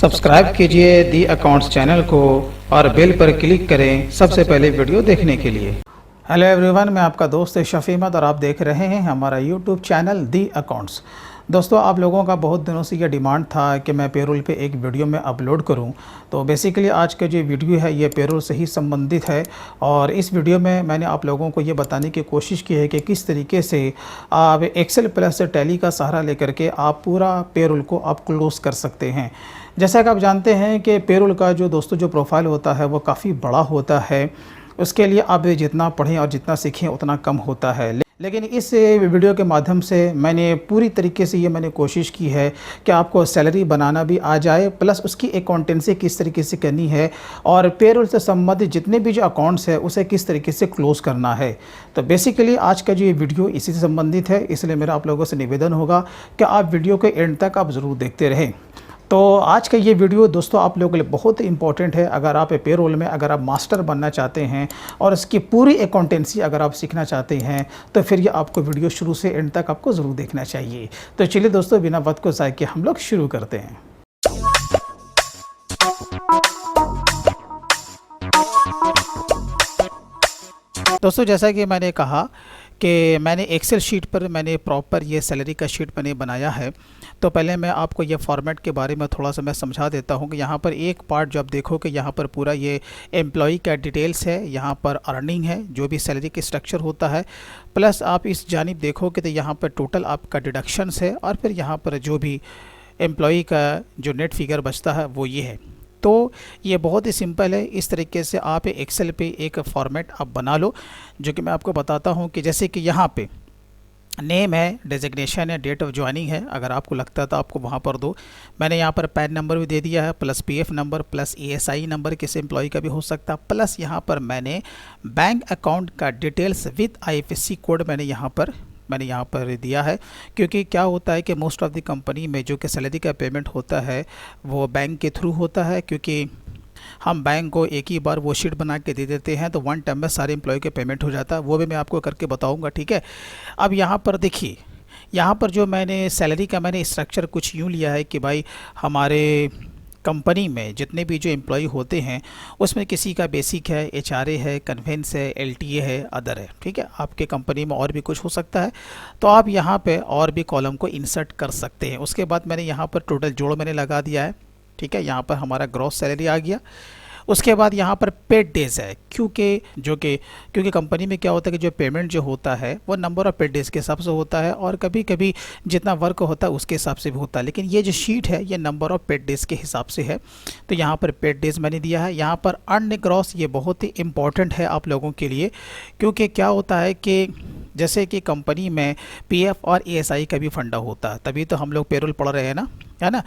Subscribe कीजिए the accounts channel को और बेल पर क्लिक करें सबसे पहले वीडियो देखने के लिए। हेलो एवरीवन, मैं आपका दोस्त शफी अहमद और आप देख रहे हैं हमारा यूट्यूब चैनल दी अकाउंट्स। दोस्तों, आप लोगों का बहुत दिनों से ये डिमांड था कि मैं पेरोल पे एक वीडियो में अपलोड करूं, तो बेसिकली आज का जो वीडियो है ये पेरोल से ही संबंधित है। और इस वीडियो में मैंने आप लोगों को ये बताने की कोशिश की है कि किस तरीके से आप एक्सेल प्लस टैली का सहारा लेकर के आप पूरा पेरोल को आप क्लोज कर सकते हैं। जैसा कि आप जानते हैं कि पेरोल का जो दोस्तों जो प्रोफाइल होता है वो काफ़ी बड़ा होता है। उसके लिए आप जितना पढ़ें और जितना सीखें उतना कम होता है। लेकिन इस वीडियो के माध्यम से मैंने पूरी तरीके से ये मैंने कोशिश की है कि आपको सैलरी बनाना भी आ जाए, प्लस उसकी अकाउंटेंसी किस तरीके से करनी है और पेरोल से संबंधित जितने भी जो अकाउंट्स है उसे किस तरीके से क्लोज करना है। तो बेसिकली आज का जो ये वीडियो इसी से संबंधित है, इसलिए मेरा आप लोगों से निवेदन होगा कि आप वीडियो के एंड तक आप ज़रूर देखते रहें। तो आज का ये वीडियो दोस्तों आप लोगों के लिए बहुत इंपॉर्टेंट है। अगर आप पेरोल में अगर आप मास्टर बनना चाहते हैं और इसकी पूरी अकाउंटेंसी अगर आप सीखना चाहते हैं तो फिर ये आपको वीडियो शुरू से एंड तक आपको ज़रूर देखना चाहिए। तो चलिए दोस्तों, बिना वक्त को ज़ाय किए हम लोग शुरू करते हैं। दोस्तों, जैसा कि मैंने कहा कि मैंने एक्सेल शीट पर मैंने प्रॉपर ये सैलरी का शीट मैंने बनाया है। तो पहले मैं आपको ये फॉर्मेट के बारे में थोड़ा सा मैं समझा देता हूँ कि यहाँ पर एक पार्ट जब देखो कि यहाँ पर पूरा ये एम्प्लॉई का डिटेल्स है, यहाँ पर अर्निंग है, जो भी सैलरी की स्ट्रक्चर होता है, प्लस आप इस जानिब देखोगे तो यहाँ पर टोटल आपका डिडक्शंस है और फिर यहाँ पर जो भी एम्प्लॉई का जो नेट फिगर बचता है वो ये है। तो ये बहुत ही सिंपल है। इस तरीके से आप एक्सेल पे एक फॉर्मेट आप बना लो, जो कि मैं आपको बताता हूँ कि जैसे कि यहाँ पे नेम है, डेजिग्नेशन है, डेट ऑफ ज्वाइनिंग है। अगर आपको लगता है तो आपको वहाँ पर दो। मैंने यहाँ पर पैन नंबर भी दे दिया है, plus PF number, plus ESI number किसी एम्प्लॉय का भी हो सकता है, प्लस यहाँ पर मैंने बैंक अकाउंट का डिटेल्स विद आईएफएससी कोड मैंने यहाँ पर दिया है। क्योंकि क्या होता है कि मोस्ट ऑफ द कंपनी में जो कि सैलरी का पेमेंट होता है वो बैंक के थ्रू होता है, क्योंकि हम बैंक को एक ही बार वो शीट बना के दे देते हैं तो वन टाइम में सारे एम्प्लॉय के पेमेंट हो जाता है। वो भी मैं आपको करके बताऊंगा, ठीक है। अब यहाँ पर देखिए, यहाँ पर जो मैंने सैलरी का मैंने स्ट्रक्चर कुछ यूँ लिया है कि भाई हमारे कंपनी में जितने भी जो एम्प्लॉय होते हैं उसमें किसी का बेसिक है, एचआरए है, कन्वेंस है, एलटीए है, अदर है, ठीक है। आपके कंपनी में और भी कुछ हो सकता है, तो आप यहाँ पे और भी कॉलम को इंसर्ट कर सकते हैं। उसके बाद मैंने यहाँ पर टोटल जोड़ मैंने लगा दिया है, ठीक है। यहाँ पर हमारा ग्रॉस सैलरी आ गया। उसके बाद यहाँ पर पेड डेज है, क्योंकि कंपनी में क्या होता है कि जो पेमेंट जो होता है वो नंबर ऑफ पेड डेज के हिसाब से होता है और कभी कभी जितना वर्क होता है उसके हिसाब से भी होता है। लेकिन ये जो शीट है ये नंबर ऑफ पेड डेज के हिसाब से है, तो यहाँ पर पेड डेज मैंने दिया है। यहाँ पर अर्न ग्रॉस ये बहुत ही इंपॉर्टेंट है आप लोगों के लिए, क्योंकि क्या होता है कि जैसे कि कंपनी में पीएफ और ईएसआई का भी फंडा होता है, तभी तो हम लोग पेरोल पढ़ रहे हैं ना, है ना।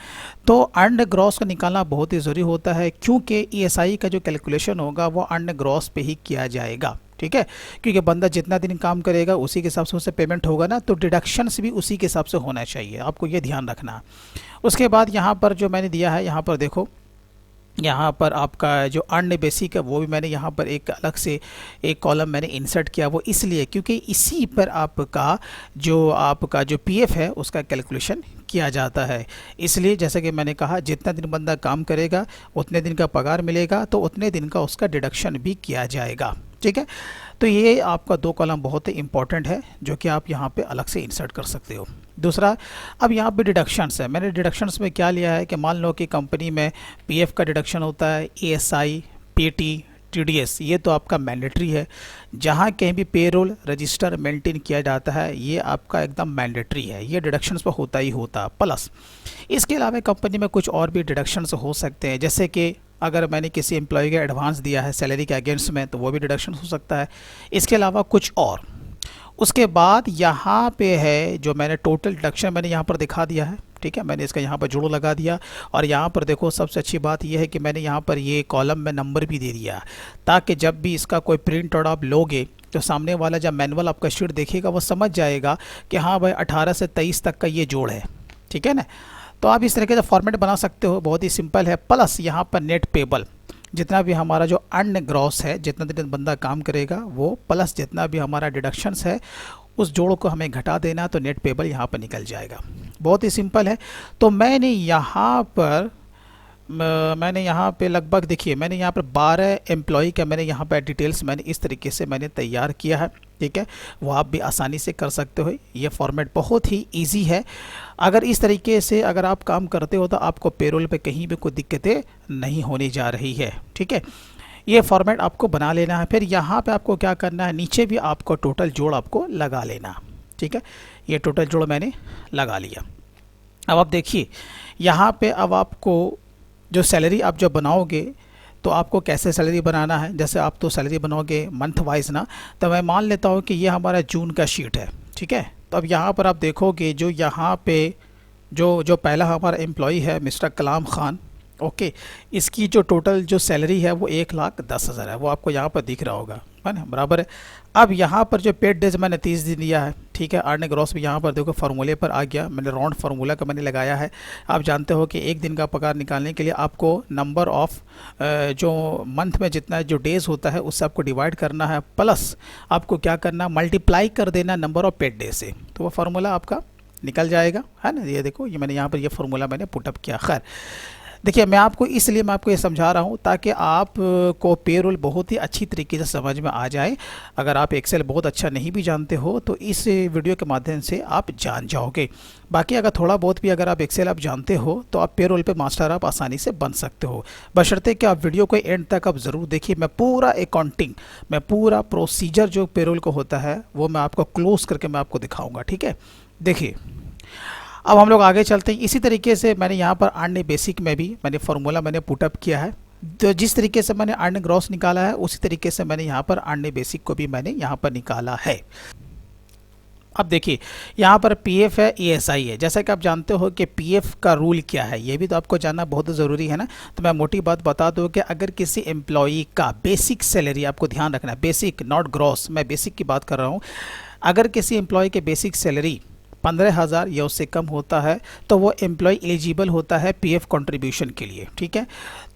तो अर्न ग्रॉस को निकालना बहुत ही ज़रूरी होता है, क्योंकि ईएसआई का जो कैलकुलेशन होगा वो अर्न ग्रॉस पे ही किया जाएगा, ठीक है। क्योंकि बंदा जितना दिन काम करेगा उसी के हिसाब से उसे पेमेंट होगा ना, तो डिडक्शंस भी उसी के हिसाब से होना चाहिए, आपको ये ध्यान रखना। उसके बाद यहाँ पर जो मैंने दिया है, यहाँ पर देखो, यहाँ पर आपका जो अर्न बेसिक है वो भी मैंने यहाँ पर एक अलग से एक कॉलम मैंने इंसर्ट किया। वो इसलिए क्योंकि इसी पर आपका जो पीएफ है उसका कैलकुलेशन किया जाता है। इसलिए जैसे कि मैंने कहा, जितना दिन बंदा काम करेगा उतने दिन का पगार मिलेगा, तो उतने दिन का उसका डिडक्शन भी किया जाएगा, ठीक है। तो ये आपका दो कॉलम बहुत ही इंपॉर्टेंट है जो कि आप यहाँ पे अलग से इंसर्ट कर सकते हो। दूसरा, अब यहाँ पे डिडक्शंस है। मैंने डिडक्शंस में क्या लिया है कि मान लो कि कंपनी में पीएफ का डिडक्शन होता है, ईएसआई, पीटी, टीडीएस, ये तो आपका मैंडेटरी है। जहाँ कहीं भी पेरोल रजिस्टर मेंटेन किया जाता है ये आपका एकदम मैंडेटरी है, ये डिडक्शंस पर होता ही होता। प्लस इसके अलावा कंपनी में कुछ और भी डिडक्शंस हो सकते हैं, जैसे कि अगर मैंने किसी एम्प्लॉय का एडवांस दिया है सैलरी के अगेंस्ट में तो वो भी डिडक्शन हो सकता है। इसके अलावा कुछ और। उसके बाद यहाँ पे है जो मैंने टोटल डिडक्शन मैंने यहाँ पर दिखा दिया है, ठीक है। मैंने इसका यहाँ पर जोड़ लगा दिया और यहाँ पर देखो, सबसे अच्छी बात यह है कि मैंने यहाँ पर ये कॉलम में नंबर भी दे दिया, ताकि जब भी इसका कोई प्रिंट आउट आप लोगे तो सामने वाला जब मैनुअल आपका शीट देखेगा वो समझ जाएगा कि हाँ भाई 18 से 23 तक का ये जोड़ है, ठीक है ना। तो आप इस तरीके से फॉर्मेट बना सकते हो, बहुत ही सिंपल है। प्लस यहाँ पर नेट पेबल, जितना भी हमारा जो अर्न ग्रॉस है, जितना दिन बंदा काम करेगा वो, प्लस जितना भी हमारा डिडक्शंस है उस जोड़ को हमें घटा देना, तो नेट पेबल यहाँ पर निकल जाएगा। बहुत ही सिंपल है। तो मैंने यहाँ पर मैंने यहाँ पे लगभग देखिए मैंने यहाँ पर 12 एम्प्लॉई का मैंने यहाँ पर डिटेल्स मैंने इस तरीके से मैंने तैयार किया है। ठीक है, वो आप भी आसानी से कर सकते हो। ये फॉर्मेट बहुत ही इजी है। अगर इस तरीके से अगर आप काम करते हो तो आपको पेरोल पे कहीं भी कोई दिक्कतें नहीं होने जा रही है। ठीक है, ये फॉर्मेट आपको बना लेना है। फिर यहाँ पे आपको क्या करना है, नीचे भी आपको टोटल जोड़ आपको लगा लेना। ठीक है, ये टोटल जोड़ मैंने लगा लिया। अब आप देखिए यहाँ पे अब आपको जो सैलरी आप जब बनाओगे तो आपको कैसे सैलरी बनाना है। जैसे आप तो सैलरी बनाओगे मंथ वाइज ना, तो मैं मान लेता हूँ कि ये हमारा जून का शीट है। ठीक है, तो अब यहाँ पर आप देखोगे जो यहाँ पे जो पहला हमारा एम्प्लॉई है मिस्टर कलाम ख़ान, ओके, इसकी जो टोटल जो सैलरी है वो 1,10,000 है। वो आपको यहाँ पर दिख रहा होगा, है ना, बराबर है। अब यहाँ पर जो पेड डेज मैंने 30 दिन दिया है। ठीक है, अर्न ग्रॉस भी यहाँ पर देखो फार्मूले पर आ गया, मैंने राउंड फार्मूला का मैंने लगाया है। आप जानते हो कि एक दिन का पगार निकालने के लिए आपको नंबर ऑफ जो मंथ में जितना जो डेज़ होता है उससे आपको डिवाइड करना है, प्लस आपको क्या करना, मल्टीप्लाई कर देना नंबर ऑफ पेड डेज से, तो वो फार्मूला आपका निकल जाएगा, है ना। ये देखो ये मैंने यहाँ पर ये फार्मूला मैंने पुटअप किया। खैर देखिए मैं आपको इसलिए मैं आपको ये समझा रहा हूँ ताकि आप को पेरोल बहुत ही अच्छी तरीके से समझ में आ जाए। अगर आप एक्सेल बहुत अच्छा नहीं भी जानते हो तो इस वीडियो के माध्यम से आप जान जाओगे। बाकी अगर थोड़ा बहुत भी अगर आप एक्सेल आप जानते हो तो आप पेरोल पे मास्टर आप आसानी से बन सकते हो, बशर्ते कि आप वीडियो को एंड तक आप ज़रूर देखिए। मैं पूरा अकाउंटिंग, मैं पूरा प्रोसीजर जो पेरोल को होता है वो मैं आपको क्लोज करके मैं आपको दिखाऊँगा। ठीक है, देखिए अब हम लोग आगे चलते हैं। इसी तरीके से मैंने यहाँ पर अर्न बेसिक में भी मैंने फार्मूला मैंने पुटअप किया है। तो जिस तरीके से मैंने अर्न ग्रॉस निकाला है उसी तरीके से मैंने यहाँ पर अर्न बेसिक को भी मैंने यहाँ पर निकाला है। अब देखिए यहाँ पर पीएफ है, ईएसआई है। जैसा कि आप जानते हो कि पीएफ का रूल क्या है ये भी तो आपको जानना बहुत ज़रूरी है ना। तो मैं मोटी बात बता दूँ कि अगर किसी एम्प्लॉई का बेसिक सैलरी, आपको ध्यान रखना है बेसिक नॉट ग्रॉस, मैं बेसिक की बात कर रहा हूँ। अगर किसी एम्प्लॉय के बेसिक सैलरी 15,000 या उससे कम होता है तो वो एम्प्लॉय एलिजिबल होता है पीएफ कंट्रीब्यूशन के लिए। ठीक है,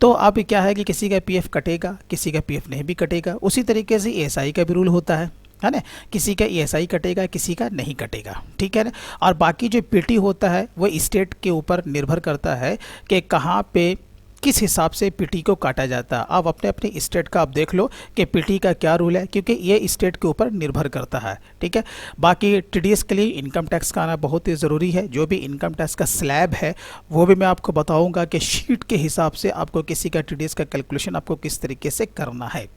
तो अब क्या है कि किसी का पीएफ कटेगा, किसी का पीएफ नहीं भी कटेगा। उसी तरीके से ईएसआई का भी रूल होता है ना, किसी का ईएसआई कटेगा, किसी का नहीं कटेगा। ठीक है ना, और बाकी जो पीटी होता है वो स्टेट के ऊपर निर्भर करता है कि कहाँ पे किस हिसाब से पीटी को काटा जाता है। आप अपने अपने स्टेट का आप देख लो कि पीटी का क्या रूल है, क्योंकि ये स्टेट के ऊपर निर्भर करता है। ठीक है, बाकी टीडीएस के लिए इनकम टैक्स का आना बहुत ही ज़रूरी है। जो भी इनकम टैक्स का स्लैब है वो भी मैं आपको बताऊंगा कि शीट के हिसाब से आपको किसी का टीडीएस का कैलकुलेशन आपको किस तरीके से करना है।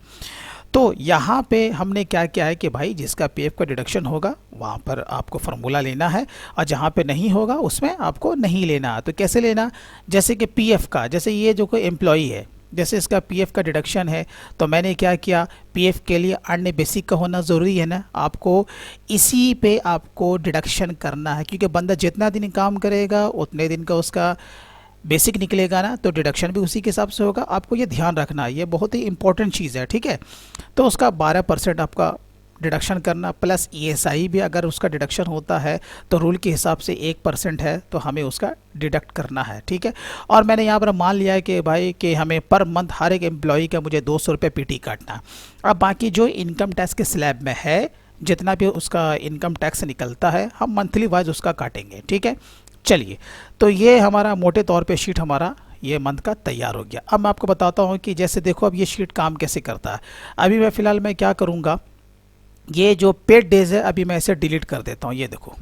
तो यहाँ पे हमने क्या किया है कि भाई जिसका पीएफ का डिडक्शन होगा वहाँ पर आपको फार्मूला लेना है, और जहाँ पे नहीं होगा उसमें आपको नहीं लेना। तो कैसे लेना, जैसे कि पीएफ का, जैसे ये जो कोई एम्प्लॉई है, जैसे इसका पीएफ का डिडक्शन है तो मैंने क्या किया, पीएफ के लिए अर्न बेसिक का होना ज़रूरी है ना, आपको इसी पे आपको डिडक्शन करना है, क्योंकि बंदा जितना दिन काम करेगा उतने दिन का उसका बेसिक निकलेगा ना, तो डिडक्शन भी उसी के हिसाब से होगा। आपको ये ध्यान रखना है, ये बहुत ही इंपॉर्टेंट चीज़ है। ठीक है, तो उसका 12% आपका डिडक्शन करना, प्लस ईएसआई भी अगर उसका डिडक्शन होता है तो रूल के हिसाब से 1% है तो हमें उसका डिडक्ट करना है। ठीक है, और मैंने यहाँ पर मान लिया है कि भाई कि हमें पर मंथ हर एक एम्प्लॉई का मुझे 200 रुपये पीटी काटना। अब बाकी जो इनकम टैक्स के स्लैब में है जितना भी उसका इनकम टैक्स निकलता है हम मंथली वाइज उसका काटेंगे। ठीक है, चलिए तो ये हमारा मोटे तौर पे शीट हमारा ये मंथ का तैयार हो गया। अब मैं आपको बताता हूँ कि जैसे देखो अब ये शीट काम कैसे करता है। अभी मैं फ़िलहाल मैं क्या करूँगा, ये जो पेड डेज है अभी मैं इसे डिलीट कर देता हूँ। ये देखो,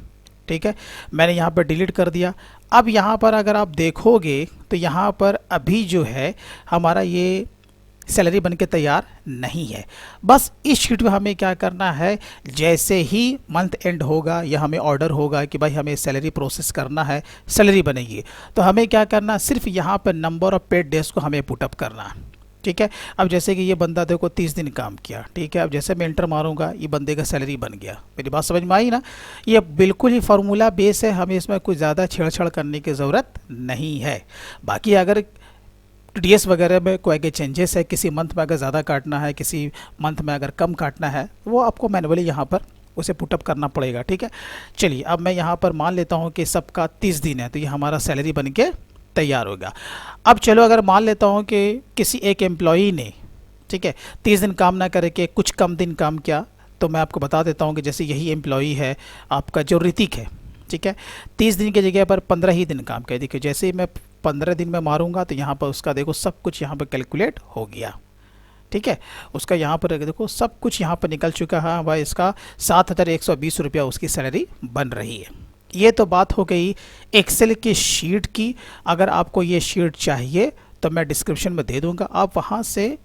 ठीक है, मैंने यहाँ पर डिलीट कर दिया। अब यहाँ पर अगर आप देखोगे तो यहाँ पर अभी जो है हमारा ये सैलरी बन के तैयार नहीं है। बस इस शीट में हमें क्या करना है, जैसे ही मंथ एंड होगा या हमें ऑर्डर होगा कि भाई हमें सैलरी प्रोसेस करना है, सैलरी बनेगी, तो हमें क्या करना, सिर्फ यहाँ पर नंबर ऑफ पेड डेज को हमें पुटअप करना है। ठीक है, अब जैसे कि ये बंदा देखो 30 दिन काम किया। ठीक है, अब जैसे मैं इंटर मारूंगा ये बंदे का सैलरी बन गया। मेरी बात समझ में आई ना, ये बिल्कुल ही फार्मूला बेस है, हमें इसमें कुछ ज़्यादा छेड़छाड़ करने की ज़रूरत नहीं है। बाकी अगर टीडीएस वगैरह में कोई अगर चेंजेस है, किसी मंथ में अगर ज़्यादा काटना है, किसी मंथ में अगर कम काटना है, वो आपको मैनुअली यहाँ पर उसे पुटअप करना पड़ेगा। ठीक है, चलिए अब मैं यहाँ पर मान लेता हूँ कि सबका 30 दिन है तो ये हमारा सैलरी बन के तैयार होगा। अब चलो अगर मान लेता हूँ कि किसी एक एम्प्लॉई ने, ठीक है, 30 दिन काम ना करके कुछ कम दिन काम किया, तो मैं आपको बता देता हूँ कि जैसे यही एम्प्लॉई है आपका जो ऋतिक है, ठीक है, 30 दिन की जगह पर 15 ही दिन काम किया। देखिए जैसे ही मैं 15 दिन में मारूंगा तो यहाँ पर उसका देखो सब कुछ यहाँ पर कैलकुलेट हो गया। ठीक है, उसका यहाँ पर देखो सब कुछ यहाँ पर निकल चुका है भाई, इसका 7,120 रुपया उसकी सैलरी बन रही है। ये तो बात हो गई एक्सेल की शीट की। अगर आपको ये शीट चाहिए तो मैं डिस्क्रिप्शन में दे दूंगा, आप वहाँ से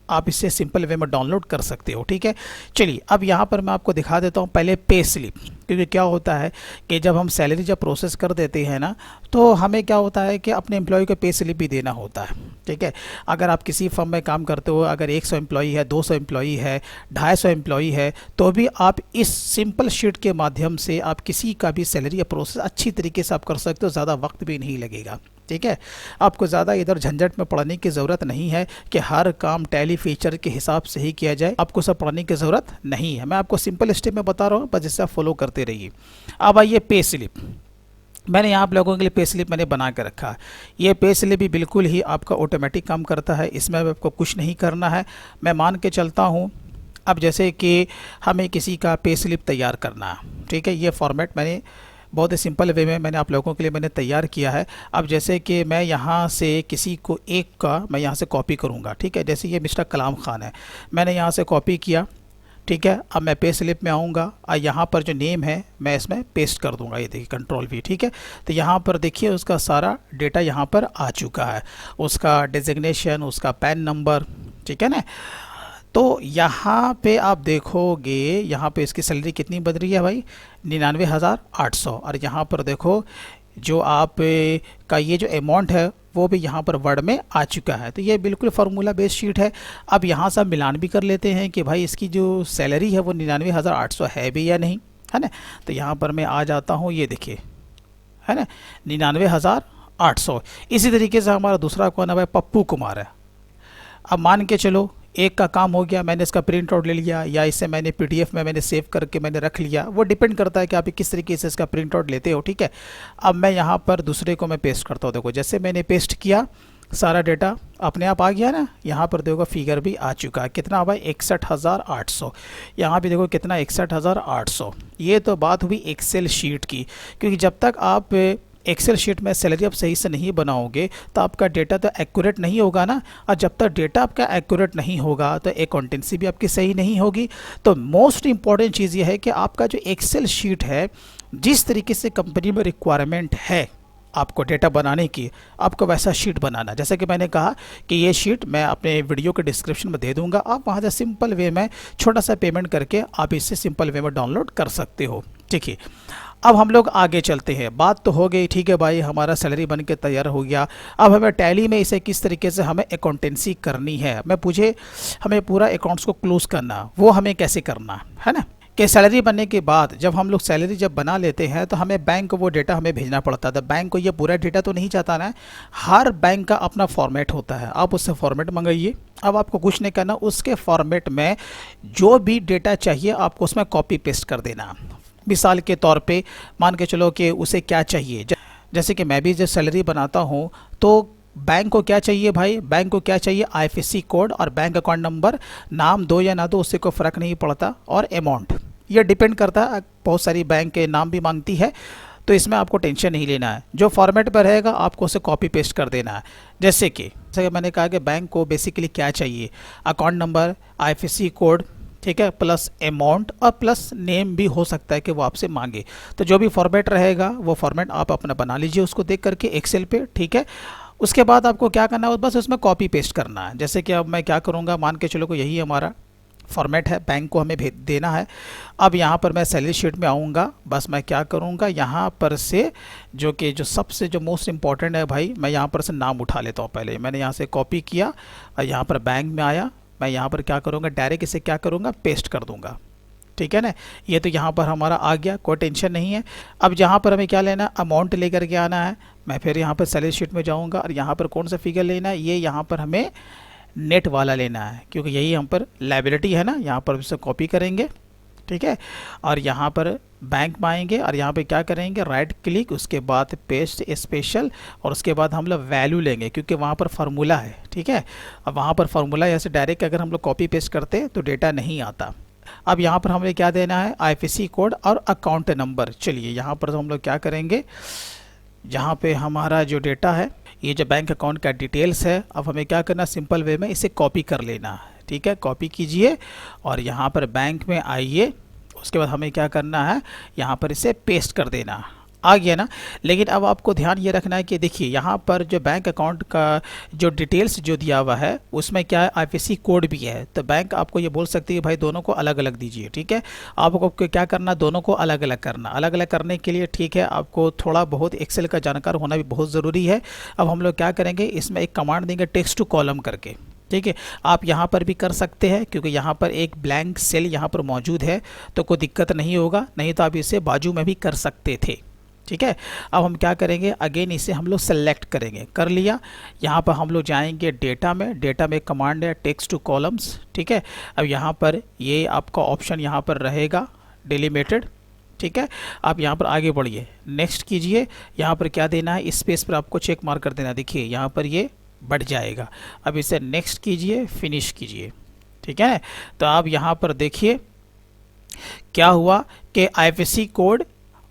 आप इसे सिंपल वे में डाउनलोड कर सकते हो। ठीक है, चलिए अब यहाँ पर मैं आपको दिखा देता हूँ पहले पे स्लिप, क्योंकि क्या होता है कि जब हम सैलरी जब प्रोसेस कर देते हैं ना, तो हमें क्या होता है कि अपने एम्प्लॉय को पे स्लिप भी देना होता है। ठीक है, अगर आप किसी फर्म में काम करते हो, अगर 100 एम्प्लॉई है, 200 एम्प्लॉई है, 250 एम्प्लॉई है, तो भी आप इस सिंपल शीट के माध्यम से आप किसी का भी सैलरी या प्रोसेस अच्छी तरीके से आप कर सकते हो, ज़्यादा वक्त भी नहीं लगेगा। ठीक है, आपको ज़्यादा इधर झंझट में पढ़ने की ज़रूरत नहीं है कि हर काम टैली फीचर के हिसाब से ही किया जाए, आपको सब पढ़ने की ज़रूरत नहीं है। मैं आपको सिंपल स्टेप में बता रहा हूँ, बस इससे आप फॉलो करते रहिए। अब आइए पे स्लिप। मैंने यहाँ आप लोगों के लिए पे स्लिप मैंने बना के रखा है। ये पे स्लिप भी बिल्कुल ही आपका ऑटोमेटिक काम करता है, इसमें आपको कुछ नहीं करना है। मैं मान के चलता हूँ, अब जैसे कि हमें किसी का पे स्लिप तैयार करना है। ठीक है, ये फॉर्मेट मैंने बहुत ही सिंपल वे में मैंने आप लोगों के लिए मैंने तैयार किया है। अब जैसे कि मैं यहाँ से किसी को एक का मैं यहाँ से कॉपी करूँगा। ठीक है, जैसे ये मिस्टर कलाम खान है, मैंने यहाँ से कॉपी किया। ठीक है, अब मैं पे स्लिप में आऊँगा और यहाँ पर जो नेम है मैं इसमें पेस्ट कर दूँगा। ये देखिए कंट्रोल V। ठीक है, तो यहाँ पर देखिए उसका सारा डेटा यहाँ पर आ चुका है, उसका डेजिग्नेशन, उसका पैन नंबर। ठीक है ना, तो यहाँ पे आप देखोगे यहाँ पे इसकी सैलरी कितनी बन रही है भाई, 99,800। और यहाँ पर देखो जो आप का ये जो अमाउंट है वो भी यहाँ पर वर्ड में आ चुका है। तो ये बिल्कुल फार्मूला बेस्ड शीट है। अब यहाँ से मिलान भी कर लेते हैं कि भाई इसकी जो सैलरी है वो 99,800 है भी या नहीं, है ना। तो यहाँ पर मैं आ जाता हूँ, ये देखिए है ना 99,800। इसी तरीके से हमारा दूसरा कौन है भाई, पप्पू कुमार है। अब मान के चलो एक का काम हो गया, मैंने इसका प्रिंट आउट ले लिया या इसे मैंने PDF में मैंने सेव करके मैंने रख लिया, वो डिपेंड करता है कि आप किस तरीके से इसका प्रिंट आउट लेते हो। ठीक है, अब मैं यहाँ पर दूसरे को मैं पेस्ट करता हूँ। देखो जैसे मैंने पेस्ट किया सारा डेटा अपने आप आ गया ना, यहाँ पर देखो फिगर भी आ चुका है, कितना भाई 61,800। यहाँ भी देखो कितना 61,800। ये तो बात हुई एक्सेल शीट की, क्योंकि जब तक आप एक्सेल शीट में सैलरी आप सही से नहीं बनाओगे तो आपका डेटा तो एक्यूरेट नहीं होगा ना, और जब तक डेटा आपका एक्यूरेट नहीं होगा तो अकाउंटेंसी भी आपकी सही नहीं होगी। तो मोस्ट इंपॉर्टेंट चीज़ ये है कि आपका जो एक्सेल शीट है, जिस तरीके से कंपनी में रिक्वायरमेंट है आपको डेटा बनाने की, आपको वैसा शीट बनाना। जैसे कि मैंने कहा कि ये शीट मैं अपने वीडियो के डिस्क्रिप्शन में दे दूंगा, आप वहाँ से सिंपल वे में छोटा सा पेमेंट करके आप इसे सिंपल वे में डाउनलोड कर सकते हो। ठीक है, अब हम लोग आगे चलते हैं। बात तो हो गई, ठीक है भाई हमारा सैलरी बन के तैयार हो गया। अब हमें टैली में इसे किस तरीके से हमें अकाउंटेंसी करनी है, मैं पूछे हमें पूरा अकाउंट्स को क्लोज करना, वो हमें कैसे करना है ना। कि सैलरी बनने के बाद जब हम लोग सैलरी जब बना लेते हैं तो हमें बैंक को वो डेटा हमें भेजना पड़ता था। बैंक को ये पूरा डेटा तो नहीं चाहता ना, हर बैंक का अपना फॉर्मेट होता है, आप उससे फॉर्मेट मंगाइए। अब आपको कुछ नहीं करना, उसके फॉर्मेट में जो भी डेटा चाहिए आपको उसमें कॉपी पेस्ट कर देना। मिसाल के तौर पे मान के चलो कि उसे क्या चाहिए, जैसे कि मैं भी जब सैलरी बनाता हूँ तो बैंक को क्या चाहिए भाई, बैंक को क्या चाहिए IFSC कोड और बैंक अकाउंट नंबर, नाम दो या ना दो उससे कोई फ़र्क नहीं पड़ता, और अमाउंट ये डिपेंड करता है। बहुत सारी बैंक के नाम भी मांगती है, तो इसमें आपको टेंशन नहीं लेना है, जो फॉर्मेट पर रहेगा आपको उसे कॉपी पेस्ट कर देना है। जैसे कि मैंने कहा कि बैंक को बेसिकली क्या चाहिए, अकाउंट नंबर, IFSC कोड, ठीक है, प्लस अमाउंट और प्लस नेम भी हो सकता है कि वो आपसे मांगे। तो जो भी फॉर्मेट रहेगा वो फॉर्मेट आप अपना बना लीजिए उसको देख करके एक्सेल पे। ठीक है, उसके बाद आपको क्या करना है, बस उसमें कॉपी पेस्ट करना है। जैसे कि अब मैं क्या करूँगा, मान के चलो को यही हमारा फॉर्मेट है, बैंक को हमें भेज देना है। अब यहाँ पर मैं सैलरी शीट में आऊँगा, बस मैं क्या करूँगा यहाँ पर से जो सबसे जो मोस्ट इम्पॉर्टेंट है भाई, मैं यहाँ पर से नाम उठा लेता हूँ। पहले मैंने यहाँ से कॉपी किया और यहाँ पर बैंक में आया, मैं यहाँ पर क्या करूँगा, डायरेक्ट इसे क्या करूँगा, पेस्ट कर दूँगा। ठीक है ना, ये तो यहाँ पर हमारा आ गया, कोई टेंशन नहीं है। अब यहाँ पर हमें क्या लेना है, अमाउंट लेकर के आना है। मैं फिर यहाँ पर सैलरी शीट में जाऊँगा और यहाँ पर कौन सा फिगर लेना है, ये यहाँ पर हमें नेट वाला लेना है, क्योंकि यही हम पर लायबिलिटी है ना, यहाँ पर इसे कॉपी करेंगे। ठीक है, और यहाँ पर बैंक में आएंगे और यहाँ पे क्या करेंगे, राइट क्लिक, उसके बाद पेस्ट स्पेशल, और उसके बाद हम लोग वैल्यू लेंगे क्योंकि वहाँ पर फार्मूला है। ठीक है, अब वहाँ पर फार्मूला ऐसे डायरेक्ट अगर हम लोग कॉपी पेस्ट करते तो डेटा नहीं आता। अब यहाँ पर हमें क्या देना है, IFSC कोड और अकाउंट नंबर। चलिए यहाँ पर हम लोग क्या करेंगे, जहाँ पे हमारा जो डेटा है ये जो बैंक अकाउंट का डिटेल्स है, अब हमें क्या करना, सिंपल वे में इसे कॉपी कर लेना है। ठीक है, कॉपी कीजिए और यहाँ पर बैंक में आइए। उसके बाद हमें क्या करना है, यहाँ पर इसे पेस्ट कर देना। आ गया ना। लेकिन अब आपको ध्यान ये रखना है कि देखिए यहाँ पर जो बैंक अकाउंट का जो डिटेल्स जो दिया हुआ है उसमें क्या है, आईएफएससी कोड भी है। तो बैंक आपको ये बोल सकती है भाई दोनों को अलग अलग दीजिए। ठीक है, आपको क्या करना, दोनों को अलग अलग करना। अलग अलग करने के लिए ठीक है आपको थोड़ा बहुत एक्सेल का जानकार होना भी बहुत ज़रूरी है। अब हम लोग क्या करेंगे, इसमें एक कमांड देंगे टेक्स्ट टू कॉलम करके। ठीक है, आप यहाँ पर भी कर सकते हैं क्योंकि यहाँ पर एक ब्लैंक सेल यहाँ पर मौजूद है तो कोई दिक्कत नहीं होगा, नहीं तो आप इसे बाजू में भी कर सकते थे। ठीक है, अब हम क्या करेंगे, अगेन इसे हम लोग सेलेक्ट करेंगे। कर लिया, यहाँ पर हम लोग जाएंगे डेटा में। डेटा में कमांड है टेक्स्ट टू कॉलम्स। ठीक है, अब यहाँ पर ये आपका ऑप्शन यहाँ पर रहेगा डिलिमिटेड। ठीक है, आप यहाँ पर आगे बढ़िए, नेक्स्ट कीजिए। यहाँ पर क्या देना है, स्पेस पर आपको चेक मार्क कर देना। देखिए यहाँ पर ये बढ़ जाएगा। अब इसे नेक्स्ट कीजिए, फिनिश कीजिए। ठीक है, तो आप यहाँ पर देखिए क्या हुआ कि आईएफएससी कोड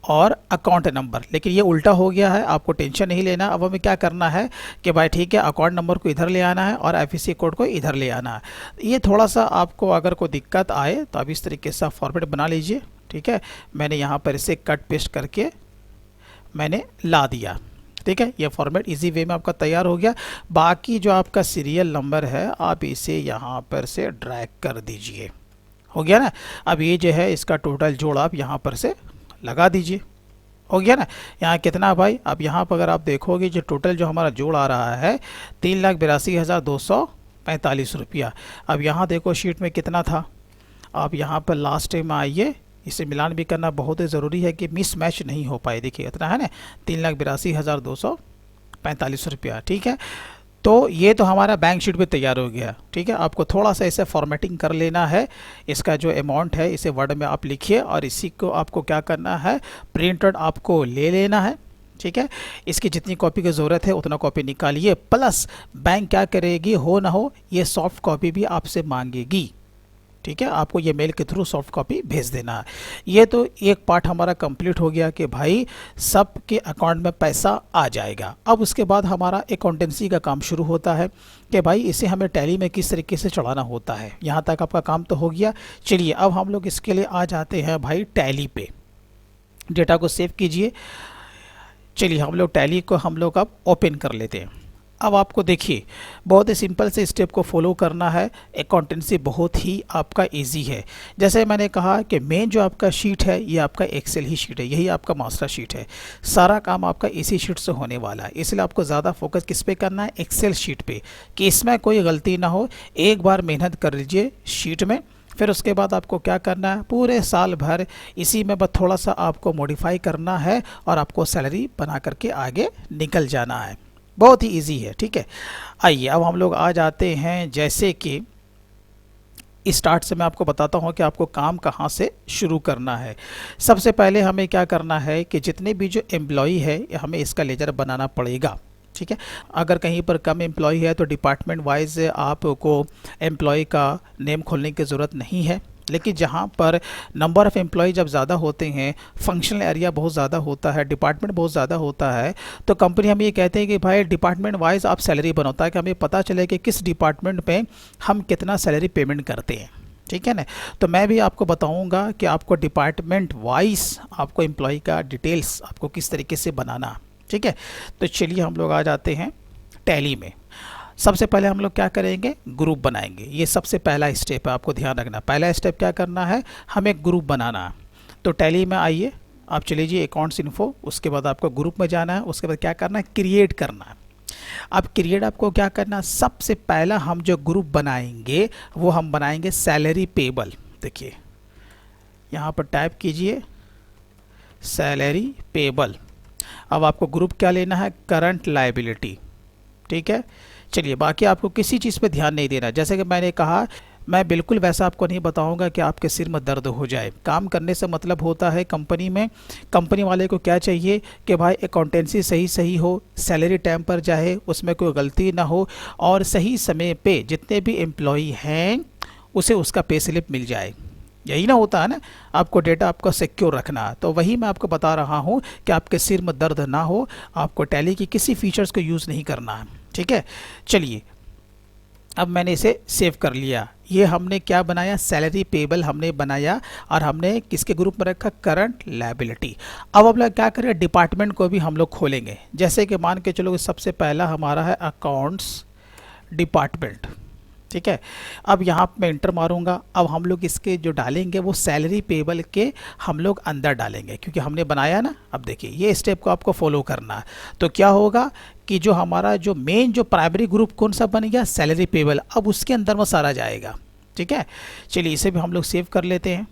और अकाउंट नंबर, लेकिन ये उल्टा हो गया है। आपको टेंशन नहीं लेना। अब हमें क्या करना है कि भाई ठीक है, अकाउंट नंबर को इधर ले आना है और आईएफएससी कोड को इधर ले आना है। ये थोड़ा सा आपको अगर कोई दिक्कत आए तो आप इस तरीके से फॉर्मेट बना लीजिए। ठीक है, मैंने यहाँ पर इसे कट पेस्ट करके मैंने ला दिया। ठीक है, ये फॉर्मेट इजी वे में आपका तैयार हो गया। बाकी जो आपका सीरियल नंबर है आप इसे यहाँ पर से ड्रैग कर दीजिए। हो गया ना। अब ये जो है इसका टोटल जोड़ आप यहाँ पर से लगा दीजिए। हो गया ना। यहाँ कितना भाई, अब यहाँ पर अगर आप देखोगे जो टोटल जो हमारा जोड़ आ रहा है 3,82,245 रुपया। अब यहाँ देखो शीट में कितना था, आप यहाँ पर लास्ट टाइम आइए, इसे मिलान भी करना बहुत ही ज़रूरी है कि मिस मैच नहीं हो पाए। देखिए इतना है ना, 3,82,245 रुपया। ठीक है, तो ये तो हमारा बैंक शीट भी तैयार हो गया। ठीक है, आपको थोड़ा सा इसे फॉर्मेटिंग कर लेना है। इसका जो अमाउंट है इसे वर्ड में आप लिखिए और इसी को आपको क्या करना है, प्रिंटेड आपको ले लेना है। ठीक है, इसकी जितनी कॉपी की ज़रूरत है उतना कॉपी निकालिए। प्लस बैंक क्या करेगी, हो ना हो ये सॉफ्ट कॉपी भी आपसे मांगेगी। ठीक है, आपको ये मेल के थ्रू सॉफ्ट कॉपी भेज देना है। ये तो एक पार्ट हमारा कंप्लीट हो गया कि भाई सबके अकाउंट में पैसा आ जाएगा। अब उसके बाद हमारा अकाउंटेंसी का काम शुरू होता है कि भाई इसे हमें टैली में किस तरीके से चढ़ाना होता है। यहाँ तक आपका काम तो हो गया। चलिए अब हम लोग इसके लिए आ जाते हैं भाई टैली पे। डेटा को सेव कीजिए। चलिए हम लोग टैली को हम लोग अब ओपन कर लेते हैं। अब आपको देखिए बहुत ही सिंपल से स्टेप को फॉलो करना है। अकाउंटेंसी बहुत ही आपका इजी है। जैसे मैंने कहा कि मेन जो आपका शीट है ये आपका एक्सेल ही शीट है, यही आपका मास्टर शीट है। सारा काम आपका इसी शीट से होने वाला है, इसलिए आपको ज़्यादा फोकस किस पे करना है, एक्सेल शीट पे, कि इसमें कोई गलती ना हो। एक बार मेहनत कर लीजिए शीट में, फिर उसके बाद आपको क्या करना है, पूरे साल भर इसी में बस थोड़ा सा आपको मॉडिफाई करना है और आपको सैलरी बना करके आगे निकल जाना है। बहुत ही इजी है। ठीक है, आइए अब हम लोग आ जाते हैं, जैसे कि स्टार्ट से मैं आपको बताता हूं कि आपको काम कहां से शुरू करना है। सबसे पहले हमें क्या करना है कि जितने भी जो एम्प्लॉई है हमें इसका लेजर बनाना पड़ेगा। ठीक है, अगर कहीं पर कम एम्प्लॉई है तो डिपार्टमेंट वाइज आपको एम्प्लॉय का नेम खोलने की ज़रूरत नहीं है। लेकिन जहाँ पर नंबर ऑफ़ एम्प्लॉय जब ज़्यादा होते हैं, फंक्शनल एरिया बहुत ज़्यादा होता है, डिपार्टमेंट बहुत ज़्यादा होता है, तो कंपनी हमें ये कहते हैं कि भाई डिपार्टमेंट वाइज आप सैलरी बनाओ ताकि हमें पता चले कि किस डिपार्टमेंट पे हम कितना सैलरी पेमेंट करते हैं। ठीक है ना। तो मैं भी आपको बताऊंगा कि आपको डिपार्टमेंट वाइज आपको एम्प्लॉय का डिटेल्स आपको किस तरीके से बनाना। ठीक है, तो चलिए हम लोग आ जाते हैं टैली में। सबसे पहले हम लोग क्या करेंगे, ग्रुप बनाएंगे। ये सबसे पहला स्टेप है, आपको ध्यान रखना। पहला स्टेप क्या करना है, हमें ग्रुप बनाना है। तो टैली में आइए, आप चले जाइए अकाउंट्स इन्फो, उसके बाद आपको ग्रुप में जाना है। उसके बाद क्या करना है, क्रिएट करना है। अब क्रिएट आपको क्या करना, सबसे पहला हम जो ग्रुप बनाएंगे वो हम बनाएंगे सैलरी पेबल। देखिए यहाँ पर टाइप कीजिए सैलरी पेबल। अब आपको ग्रुप क्या लेना है, करंट लायबिलिटी। ठीक है, चलिए बाकी आपको किसी चीज़ पे ध्यान नहीं देना। जैसे कि मैंने कहा, मैं बिल्कुल वैसा आपको नहीं बताऊंगा कि आपके सिर में दर्द हो जाए। काम करने से मतलब होता है कंपनी में, कंपनी वाले को क्या चाहिए कि भाई अकाउंटेंसी सही हो, सैलरी टाइम पर जाए, उसमें कोई गलती ना हो और सही समय पे जितने भी एम्प्लॉई हैं उसे उसका पे स्लिप मिल जाए। यही ना होता है ना, आपको डेटा आपको सिक्योर रखना है। तो वही मैं आपको बता रहा हूँ कि आपके सिर में दर्द ना हो, आपको टैली की किसी फीचर्स को यूज़ नहीं करना है, ठीक है। चलिए, अब मैंने इसे सेव कर लिया। ये हमने क्या बनाया, सैलरी पेबल हमने बनाया, और हमने किसके ग्रुप में रखा, करंट लायबिलिटी। अब हम लोग क्या करें, डिपार्टमेंट को भी हम लोग खोलेंगे। जैसे कि मान के चलो सबसे पहला हमारा है अकाउंट्स डिपार्टमेंट, ठीक है। अब यहाँ मैं इंटर मारूंगा। अब हम लोग इसके जो डालेंगे वो सैलरी पेबल के हम लोग अंदर डालेंगे, क्योंकि हमने बनाया ना। अब देखिए ये स्टेप को आपको फॉलो करना है। तो क्या होगा कि जो हमारा जो मेन जो प्राइमरी ग्रुप कौन सा बन गया, सैलरी पेबल, अब उसके अंदर वो सारा जाएगा, ठीक है। चलिए इसे भी हम लोग सेव कर लेते हैं,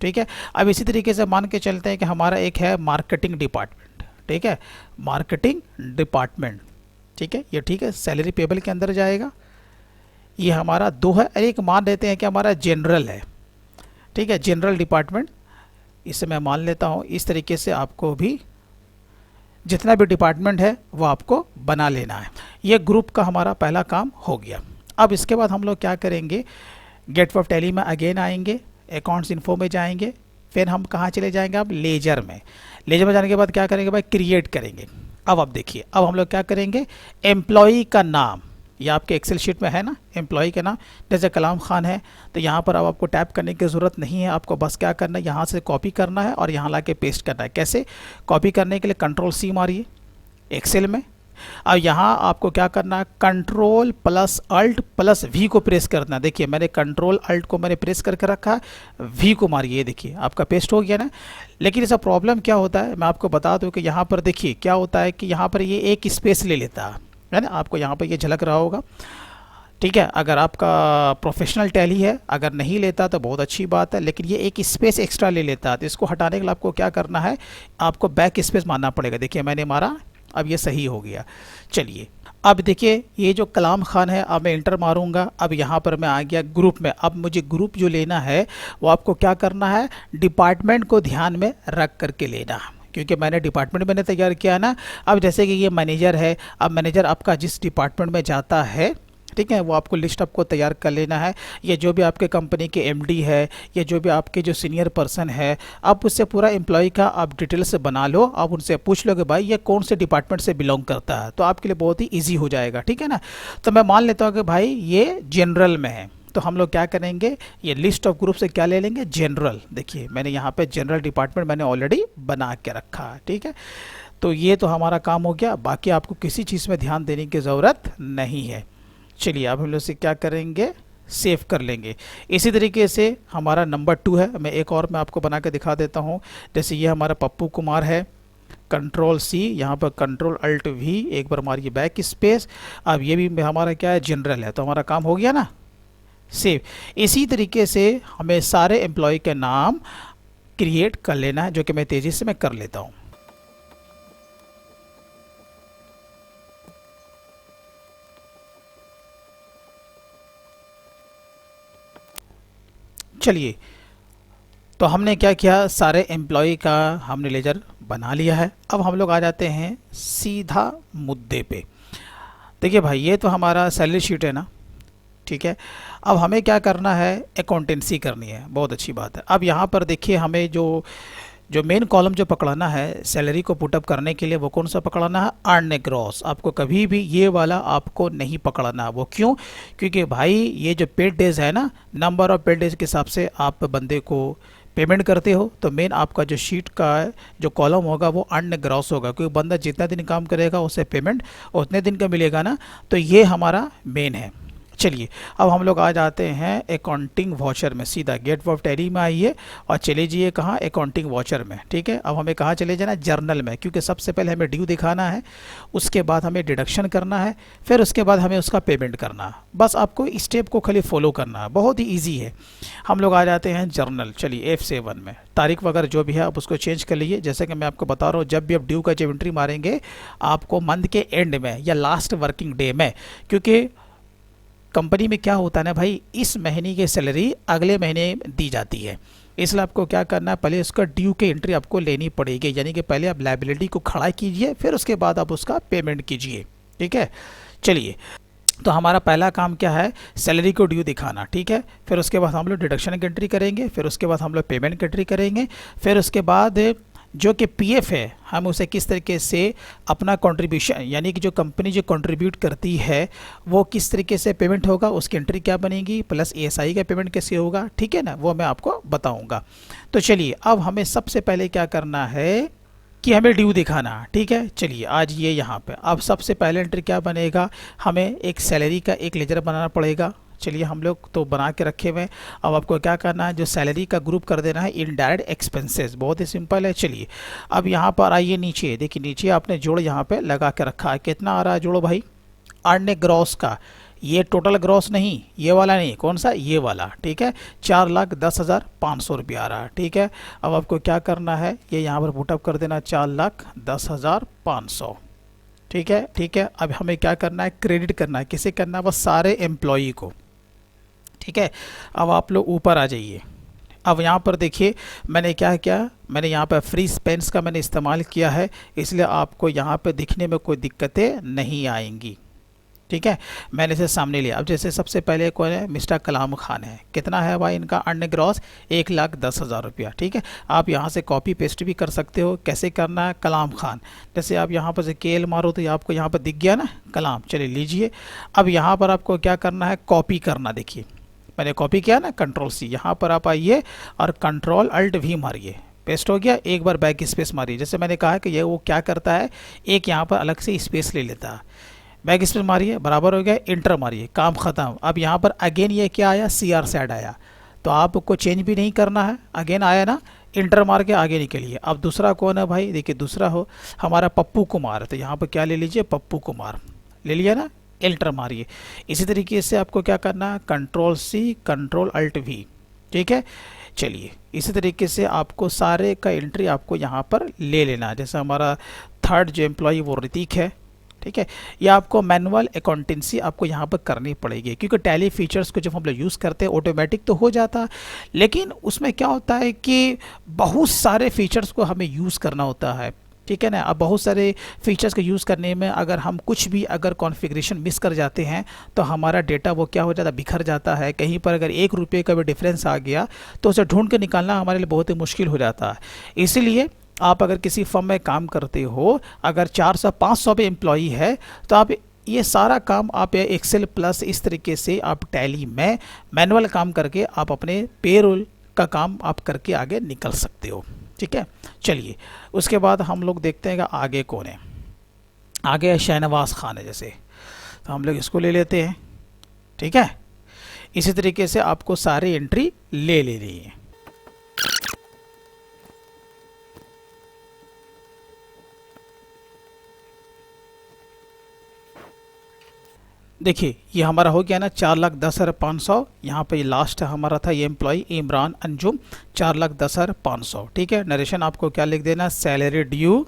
ठीक है। अब इसी तरीके से मान के चलते हैं कि हमारा एक है मार्केटिंग डिपार्टमेंट, ठीक है, मार्केटिंग डिपार्टमेंट, ठीक है। ये ठीक है, सैलरी पेबल के अंदर जाएगा। ये हमारा 2 है, और एक मान लेते हैं कि हमारा जनरल है, ठीक है, जनरल डिपार्टमेंट। इसे मैं मान लेता हूँ। इस तरीके से आपको भी जितना भी डिपार्टमेंट है वो आपको बना लेना है। ये ग्रुप का हमारा पहला काम हो गया। अब इसके बाद हम लोग क्या करेंगे, गेट ऑफ टैली में अगेन आएंगे, अकाउंट्स इन्फो में जाएंगे, फिर हम कहाँ चले जाएंगे, अब लेजर में। लेजर में जाने के बाद क्या करेंगे भाई, क्रिएट करेंगे। अब देखिए, अब हम लोग क्या करेंगे, एम्प्लॉई का नाम, ये आपके एक्सेल शीट में है ना, एम्प्लॉई के नाम, जैसे कलाम खान है, तो यहाँ पर अब आपको टैप करने की ज़रूरत नहीं है। आपको बस क्या करना है, यहाँ से कॉपी करना है और यहाँ ला के पेस्ट करना है। कैसे कॉपी करने के लिए कंट्रोल सी मारिए एक्सेल में। अब यहाँ आपको क्या करना है, control plus alt plus V को प्रेस करना है। देखिए मैंने कंट्रोल अल्ट को मैंने प्रेस करके रखा है, वी को मारिए, ये देखिए आपका पेस्ट हो गया ना। लेकिन इसका प्रॉब्लम क्या होता है, मैं आपको बता दूं कि यहाँ पर देखिए क्या होता है कि यहाँ पर ये एक स्पेस ले लेता है ना, आपको यहाँ पर ये झलक रहा होगा, ठीक है। अगर आपका प्रोफेशनल टैली है, अगर नहीं लेता तो बहुत अच्छी बात है, लेकिन ये एक स्पेस एक्स्ट्रा ले लेता है। तो इसको हटाने के लिए आपको क्या करना है, आपको बैक स्पेस मारना पड़ेगा। देखिए मैंने मारा, अब ये सही हो गया। चलिए अब देखिए ये जो कलाम खान है, अब मैं इंटर मारूंगा। अब यहाँ पर मैं आ गया ग्रुप में। अब मुझे ग्रुप जो लेना है वो आपको क्या करना है, डिपार्टमेंट को ध्यान में रख करके लेना, क्योंकि मैंने डिपार्टमेंट मैंने तैयार किया ना। अब जैसे कि ये मैनेजर है, अब मैनेजर आपका जिस डिपार्टमेंट में जाता है, ठीक है, वो आपको लिस्ट आपको तैयार कर लेना है। ये जो भी आपके कंपनी के एमडी है, या जो भी आपके जो सीनियर पर्सन है, आप उससे पूरा एम्प्लॉय का आप डिटेल से बना लो। आप उनसे पूछ लो कि भाई ये कौन से डिपार्टमेंट से बिलोंग करता है, तो आपके लिए बहुत ही ईजी हो जाएगा, ठीक है ना। तो मैं मान लेता हूँ कि भाई ये जनरल में है, तो हम लोग क्या करेंगे, ये लिस्ट ऑफ ग्रुप से क्या ले लेंगे, जनरल। देखिए मैंने यहाँ पे जनरल डिपार्टमेंट मैंने ऑलरेडी बना के रखा है, ठीक है। तो ये तो हमारा काम हो गया, बाकी आपको किसी चीज़ में ध्यान देने की ज़रूरत नहीं है। चलिए अब हम लोग से क्या करेंगे, सेव कर लेंगे। इसी तरीके से हमारा नंबर 2 है, मैं एक और मैं आपको बना के दिखा देता हूँ। जैसे ये हमारा पप्पू कुमार है, कंट्रोल सी, यहाँ पर कंट्रोल अल्ट वी, एक बार मारिए बैक स्पेस। अब ये भी हमारा क्या है, जनरल है, तो हमारा काम हो गया ना, सेव। इसी तरीके से हमें सारे एम्प्लॉय के नाम क्रिएट कर लेना है, जो कि मैं तेज़ी से मैं कर लेता हूँ। चलिए तो हमने क्या किया, सारे एम्प्लॉय का हमने लेजर बना लिया है। अब हम लोग आ जाते हैं सीधा मुद्दे पे। देखिए भाई ये तो हमारा सैलरी शीट है ना, ठीक है। अब हमें क्या करना है, अकाउंटेंसी करनी है, बहुत अच्छी बात है। अब यहाँ पर देखिए हमें जो मेन कॉलम जो पकड़ना है सैलरी को पुटअप करने के लिए, वो कौन सा पकड़ना है, अर्न ग्रॉस। आपको कभी भी ये वाला आपको नहीं पकड़ना। वो क्यों, क्योंकि भाई ये जो पेड डेज है ना, नंबर ऑफ पेड डेज के हिसाब से आप बंदे को पेमेंट करते हो, तो मेन आपका जो शीट का जो कॉलम होगा वो अर्न ग्रॉस होगा, क्योंकि बंदा जितना दिन काम करेगा उसे पेमेंट उतने दिन का मिलेगा ना। तो ये हमारा मेन है। चलिए अब हम लोग आ जाते हैं अकाउंटिंग वाचर में, सीधा गेट ऑफ टैली में आइए और चले जाइए कहाँ, अकाउंटिंग वाचर में, ठीक है। अब हमें कहाँ चले जाना, जर्नल में, क्योंकि सबसे पहले हमें ड्यू दिखाना है, उसके बाद हमें डिडक्शन करना है, फिर उसके बाद हमें उसका पेमेंट करना है। बस आपको इस स्टेप को खाली फॉलो करना है, बहुत ही ईजी है। हम लोग आ जाते हैं जर्नल, चलिए F7 में, तारीख वगैरह जो भी है आप उसको चेंज कर लीजिए। जैसे कि मैं आपको बता रहा हूँ, जब भी आप ड्यू का जब एंट्री मारेंगे आपको मंथ के एंड में या लास्ट वर्किंग डे में, क्योंकि कंपनी में क्या होता है ना भाई, इस महीने की सैलरी अगले महीने दी जाती है, इसलिए आपको क्या करना है, पहले उसका ड्यू की एंट्री आपको लेनी पड़ेगी। यानी कि पहले आप लायबिलिटी को खड़ा कीजिए, फिर उसके बाद आप उसका पेमेंट कीजिए, ठीक है। चलिए तो हमारा पहला काम क्या है, सैलरी को ड्यू दिखाना, ठीक है। फिर उसके बाद हम लोग डिडक्शन की एंट्री करेंगे, फिर उसके बाद हम लोग पेमेंट की एंट्री करेंगे, फिर उसके बाद जो कि पीएफ है हम उसे किस तरीके से अपना कंट्रीब्यूशन, यानी कि जो कंपनी जो कंट्रीब्यूट करती है वो किस तरीके से पेमेंट होगा, उसकी एंट्री क्या बनेगी, प्लस ईएसआई का पेमेंट कैसे होगा, ठीक है ना, वो मैं आपको बताऊंगा। तो चलिए अब हमें सबसे पहले क्या करना है कि हमें ड्यू दिखाना, ठीक है। चलिए आज ये यहाँ पे अब सबसे पहले एंट्री क्या बनेगा, हमें एक सैलरी का एक लेजर बनाना पड़ेगा। चलिए हम लोग तो बना के रखे हुए हैं। अब आपको क्या करना है, जो सैलरी का ग्रुप कर देना है इनडायरेक्ट एक्सपेंसेस, बहुत ही सिंपल है। चलिए अब यहाँ पर आइए नीचे, देखिए नीचे आपने जोड़ यहाँ पे लगा के रखा है, कितना आ रहा है जोड़ो भाई, अर्न ग्रॉस का, ये टोटल ग्रॉस नहीं, ये वाला नहीं, कौन सा, ये वाला, ठीक है, 4,10,500 रुपया आ रहा है, ठीक है। अब आपको क्या करना है, ये यहाँ पर पुटअप कर देना 4,10,500, ठीक है, ठीक है। अब हमें क्या करना है, क्रेडिट करना है, किसे करना है, बस सारे एम्प्लॉई को, ठीक है। अब आप लोग ऊपर आ जाइए। अब यहाँ पर देखिए मैंने क्या किया, मैंने यहाँ पर फ्री स्पेंस का मैंने इस्तेमाल किया है, इसलिए आपको यहाँ पर दिखने में कोई दिक्कतें नहीं आएंगी, ठीक है। मैंने इसे सामने लिया। अब जैसे सबसे पहले कौन है, मिस्टर कलाम खान है, कितना है भाई इनका अर्न ग्रॉस, 1,10,000 रुपया, ठीक है। आप यहाँ से कॉपी पेस्ट भी कर सकते हो, कैसे करना है, कलाम खान, जैसे आप यहाँ पर से केल मारो तो आपको यहाँ पर दिख गया ना कलाम, चलिए लीजिए। अब यहाँ पर आपको क्या करना है, कॉपी करना, देखिए मैंने कॉपी किया ना, कंट्रोल सी, यहाँ पर आप आइए और कंट्रोल अल्ट वी मारिए, पेस्ट हो गया। एक बार बैक स्पेस मारिए, जैसे मैंने कहा कि ये वो क्या करता है, एक यहाँ पर अलग से स्पेस ले लेता है, बैक स्पेस मारिए, बराबर हो गया, इंटर मारिए, काम खत्म। अब यहाँ पर अगेन ये क्या आया, CR सेड आया, तो आपको चेंज भी नहीं करना है, अगेन आया ना, इंटर मार के आगे निकलिए। अब दूसरा कौन है भाई, देखिए दूसरा हो हमारा पप्पू कुमार, तो यहाँ पर क्या ले लीजिए, पप्पू कुमार ले लिया ना, एंटर मारिए। इसी तरीके से आपको क्या करना है, control C control alt V, ठीक है। चलिए इसी तरीके से आपको सारे का एंट्री आपको यहाँ पर ले लेना है। जैसे हमारा थर्ड जो एम्प्लॉय वो ऋतिक है, ठीक है। या आपको मैनुअल अकाउंटेंसी आपको यहाँ पर करनी पड़ेगी, क्योंकि टैली फीचर्स को जब हम लोग यूज़ करते हैं ऑटोमेटिक तो हो जाता है, लेकिन उसमें क्या होता है कि बहुत सारे फीचर्स को हमें यूज़ करना होता है, ठीक है ना। अब बहुत सारे फीचर्स को यूज़ करने में अगर हम कुछ भी अगर कॉन्फ़िगरेशन मिस कर जाते हैं तो हमारा डेटा वो क्या हो जाता है, बिखर जाता है। कहीं पर अगर 1 रुपये का भी डिफरेंस आ गया तो उसे ढूंढ के निकालना हमारे लिए बहुत ही मुश्किल हो जाता है। इसीलिए आप अगर किसी फर्म में काम करते हो, अगर 400-500 भी एम्प्लॉई है, तो आप ये सारा काम आप एक्सेल प्लस इस तरीके से आप टैली में मैनुअल काम करके आप अपने पेरोल का काम आप करके आगे निकल सकते हो, ठीक है। चलिए उसके बाद हम लोग देखते हैं कि आगे कौन है, आगे शहनवाज खान है, जैसे तो हम लोग इसको ले लेते हैं, ठीक है। इसी तरीके से आपको सारी एंट्री ले लेनी है। देखिए ये हमारा हो गया ना 4,10,500, यहाँ पे लास्ट हमारा था ये एम्प्लॉय इमरान अंजुम, 4,10,500, ठीक है। नरेशन आपको क्या लिख देना, salary due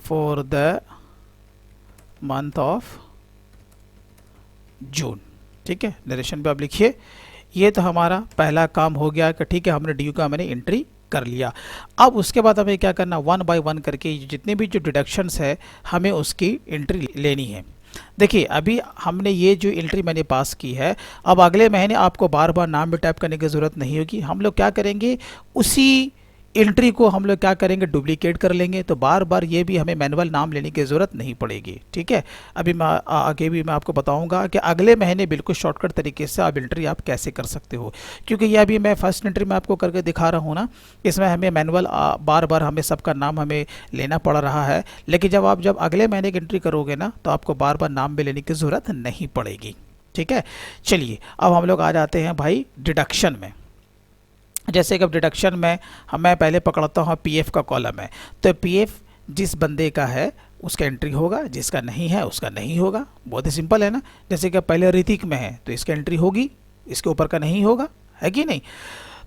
for the month of June, ठीक है। नरेशन पे आप लिखिए। ये तो हमारा पहला काम हो गया कि ठीक है, हमने ड्यू का मैंने एंट्री कर लिया। अब उसके बाद हमें क्या करना, 1 बाय 1 करके जितने भी जो डिडक्शंस है हमें उसकी एंट्री लेनी है। देखिए अभी हमने ये जो एंट्री मैंने पास की है, अब अगले महीने आपको बार बार नाम भी टाइप करने की ज़रूरत नहीं होगी। हम लोग क्या करेंगे, उसी एंट्री को हम लोग क्या करेंगे, डुप्लीकेट कर लेंगे, तो बार बार ये भी हमें मैनुअल नाम लेने की ज़रूरत नहीं पड़ेगी, ठीक है। अभी मैं आगे भी मैं आपको बताऊंगा कि अगले महीने बिल्कुल शॉर्टकट तरीके से आप एंट्री आप कैसे कर सकते हो, क्योंकि ये अभी मैं फर्स्ट एंट्री में आपको करके दिखा रहा हूँ ना, इसमें हमें मैनुअल बार बार हमें सबका नाम हमें लेना पड़ रहा है। लेकिन जब अगले महीने की एंट्री करोगे ना, तो आपको बार बार नाम भी लेने की ज़रूरत नहीं पड़ेगी, ठीक है। चलिए अब हम लोग आ जाते हैं भाई डिडक्शन में। जैसे कि अब डिडक्शन में मैं पहले पकड़ता हूँ पीएफ का कॉलम है, तो पीएफ जिस बंदे का है उसका एंट्री होगा, जिसका नहीं है उसका नहीं होगा, बहुत ही सिंपल है ना। जैसे कि पहले ऋतिक में है तो इसका एंट्री होगी, इसके ऊपर का नहीं होगा, है कि नहीं।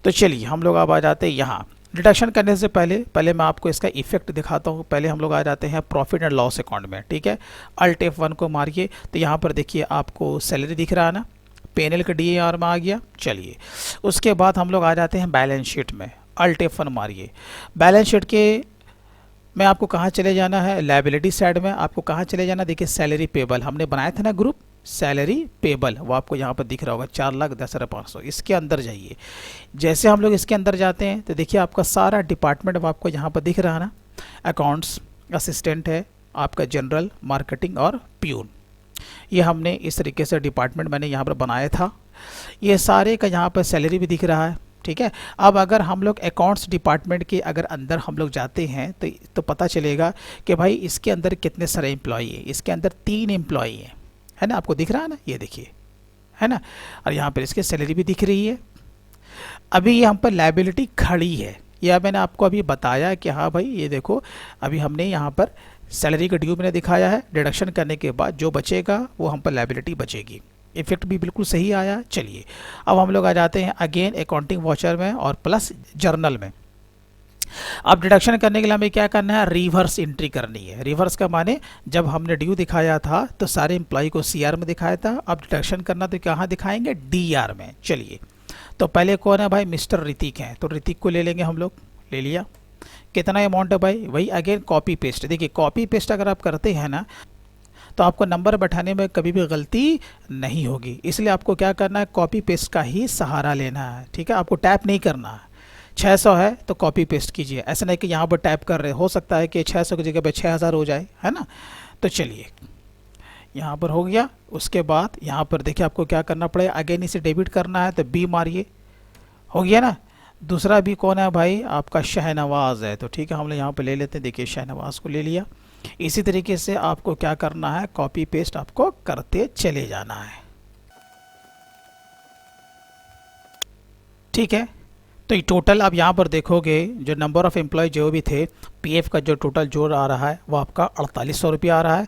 तो चलिए हम लोग अब आ जाते हैं यहाँ डिडक्शन करने से पहले मैं आपको इसका इफेक्ट दिखाता हूँ। पहले हम लोग आ जाते हैं प्रॉफिट एंड लॉस अकाउंट में, ठीक है। अल्ट F1 को मारिए, तो यहाँ पर देखिए आपको सैलरी दिख रहा है ना, पेनल का DAR में आ गया। चलिए उसके बाद हम लोग आ जाते हैं बैलेंस शीट में, अल्ट F1 मारिए। बैलेंस शीट के मैं आपको कहाँ चले जाना है, लायबिलिटी साइड में आपको कहाँ चले जाना, देखिए सैलरी पेबल हमने बनाया था ना ग्रुप, सैलरी पेबल वो आपको यहाँ पर दिख रहा होगा 4,10,500, इसके अंदर जाइए। जैसे हम लोग इसके अंदर जाते हैं तो देखिए आपका सारा डिपार्टमेंट अब आपको यहाँ पर दिख रहा है ना, अकाउंट्स असिस्टेंट है, आपका जनरल, मार्केटिंग और प्यून, ये हमने इस तरीके से डिपार्टमेंट मैंने यहाँ पर बनाया था। ये सारे का यहाँ पर सैलरी भी दिख रहा है, ठीक है। अब अगर हम लोग अकाउंट्स डिपार्टमेंट के अगर अंदर हम लोग जाते हैं तो पता चलेगा कि भाई इसके अंदर कितने सारे एम्प्लॉई है, इसके अंदर 3 एम्प्लॉई हैं, है ना, आपको दिख रहा है ना, ये देखिए, है ना, और यहाँ पर इसकी सैलरी भी दिख रही है। अभी ये हम पर लायबिलिटी खड़ी है, यह मैंने आपको अभी बताया कि हाँ भाई ये देखो अभी हमने यहाँ पर सैलरी का ड्यू मैंने दिखाया है, डिडक्शन करने के बाद जो बचेगा वो हम पर लायबिलिटी बचेगी। इफेक्ट भी बिल्कुल सही आया। चलिए अब हम लोग आ जाते हैं अगेन अकाउंटिंग वाचर में और प्लस जर्नल में। अब डिडक्शन करने के लिए हमें क्या करना है, रिवर्स एंट्री करनी है। रिवर्स का माने जब हमने ड्यू दिखाया था तो सारे एम्प्लॉय को सीआर में दिखाया था, अब डिडक्शन करना तो कहाँ दिखाएंगे, डीआर में। चलिए तो पहले कौन है भाई, मिस्टर ऋतिक हैं, तो ऋतिक को ले लेंगे हम लोग, ले लिया। कितना अमाउंट है भाई, वही अगेन कॉपी पेस्ट। देखिए कॉपी पेस्ट अगर आप करते हैं ना तो आपको नंबर बैठाने में कभी भी गलती नहीं होगी, इसलिए आपको क्या करना है, कॉपी पेस्ट का ही सहारा लेना है, ठीक है। आपको टैप नहीं करना है, 600 है तो कॉपी पेस्ट कीजिए, ऐसा नहीं कि यहाँ पर टैप कर रहे, हो सकता है कि 600 की जगह पे 6000 हो जाए, है ना। तो चलिए यहाँ पर हो गया। उसके बाद यहाँ पर देखिए आपको क्या करना पड़ेगा, अगेन इसे डेबिट करना है तो बी मारिए, हो गया ना। दूसरा भी कौन है भाई, आपका शहनवाज है, तो ठीक है हम लोग यहाँ पर ले लेते हैं, देखिए शहनवाज को ले लिया। इसी तरीके से आपको क्या करना है, कॉपी पेस्ट आपको करते चले जाना है, ठीक है। तो ये टोटल आप यहाँ पर देखोगे जो नंबर ऑफ़ एम्प्लॉय जो भी थे, पीएफ का जो टोटल जोड़ आ रहा है वो आपका 4800 रुपया आ रहा है।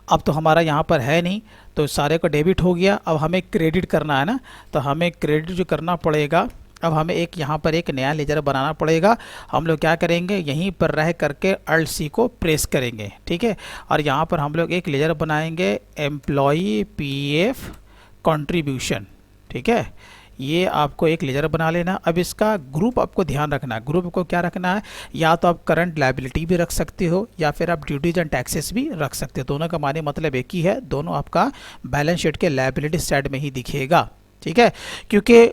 अब तो हमारा यहाँ पर है नहीं तो सारे को डेबिट हो गया, अब हमें क्रेडिट करना है ना, तो हमें क्रेडिट जो करना पड़ेगा, अब हमें एक यहाँ पर एक नया लेजर बनाना पड़ेगा। हम लोग क्या करेंगे, यहीं पर रह करके अल्ट सी को प्रेस करेंगे, ठीक है, और यहाँ पर हम लोग एक लेजर बनाएंगे एम्प्लॉई पीएफ कंट्रीब्यूशन, ठीक है। ये आपको एक लेजर बना लेना। अब इसका ग्रुप आपको ध्यान रखना है, ग्रुप को क्या रखना है, या तो आप करंट लायबिलिटी भी रख सकते हो या फिर आप ड्यूटीज एंड टैक्सेस भी रख सकते हो, दोनों का माने मतलब एक ही है, दोनों आपका बैलेंस शीट के लायबिलिटी साइड में ही दिखेगा, ठीक है। क्योंकि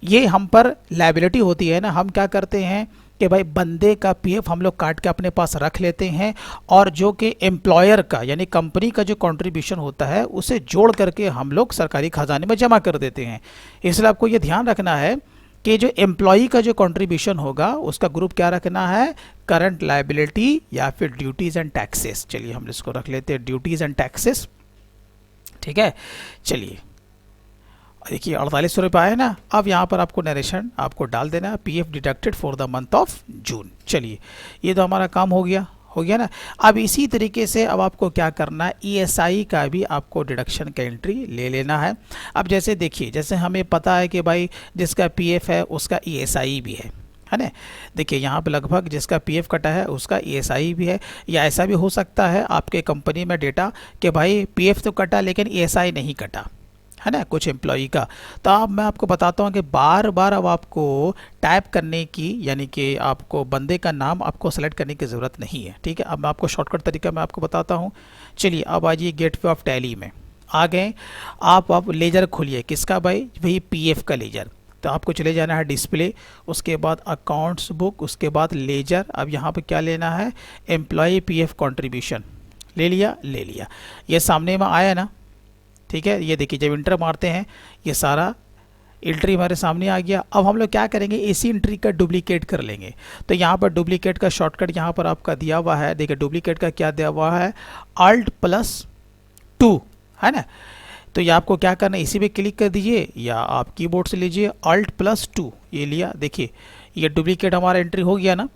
ये हम पर लायबिलिटी होती है ना, हम क्या करते हैं कि भाई बंदे का पीएफ हम लोग काट के अपने पास रख लेते हैं और जो कि एम्प्लॉयर का यानी कंपनी का जो कंट्रीब्यूशन होता है उसे जोड़ करके हम लोग सरकारी खजाने में जमा कर देते हैं। इसलिए आपको ये ध्यान रखना है कि जो एम्प्लॉई का जो कंट्रीब्यूशन होगा उसका ग्रुप क्या रखना है, करंट लायबिलिटी या फिर ड्यूटीज़ एंड टैक्सेस। चलिए हम इसको रख लेते हैं ड्यूटीज़ एंड टैक्सेस, ठीक है। चलिए देखिए 4800 रुपये आए ना। अब यहाँ पर आपको नरेशन आपको डाल देना है, PF deducted for the month of June. चलिए ये तो हमारा काम हो गया ना। अब इसी तरीके से अब आपको क्या करना है, ईएसआई का भी आपको डिडक्शन का एंट्री ले लेना है। अब जैसे देखिए, जैसे हमें पता है कि भाई जिसका पीएफ है उसका ईएसआई भी है ना। देखिए यहाँ पे लगभग जिसका पीएफ कटा है उसका ईएसआई भी है, या ऐसा भी हो सकता है आपके कंपनी में डेटा कि भाई पीएफ तो कटा लेकिन ईएसआई नहीं कटा, है ना, कुछ एम्प्लॉई का। तो अब मैं आपको बताता हूँ कि बार बार अब आपको टाइप करने की यानी कि आपको बंदे का नाम आपको सेलेक्ट करने की ज़रूरत नहीं है, ठीक है। अब मैं आपको शॉर्टकट तरीका मैं आपको बताता हूँ। चलिए अब आ जाइए गेटवे ऑफ टैली में आ गए। आप लेजर खोलिए, किसका भाई, वही पीएफ का लेजर। तो आपको चले जाना है डिस्प्ले, उसके बाद अकाउंट्स बुक, उसके बाद लेजर। अब यहाँ पर क्या लेना है, एम्प्लॉई पीएफ कंट्रीब्यूशन ले लिया। ये सामने में आया ना, ठीक है। ये देखिए जब इंटर मारते हैं ये सारा एंट्री हमारे सामने आ गया। अब हम लोग क्या करेंगे, इसी एंट्री का डुप्लीकेट कर लेंगे। तो यहाँ पर डुप्लीकेट का शॉर्टकट यहाँ पर आपका दिया हुआ है, देखिए डुप्लीकेट का क्या दिया हुआ है, Alt+2, है ना। तो ये आपको क्या करना है, इसी पे क्लिक कर दीजिए या आप कीबोर्ड से लीजिए Alt+2, ये लिया। देखिए ये डुप्लीकेट हमारा एंट्री हो गया ना,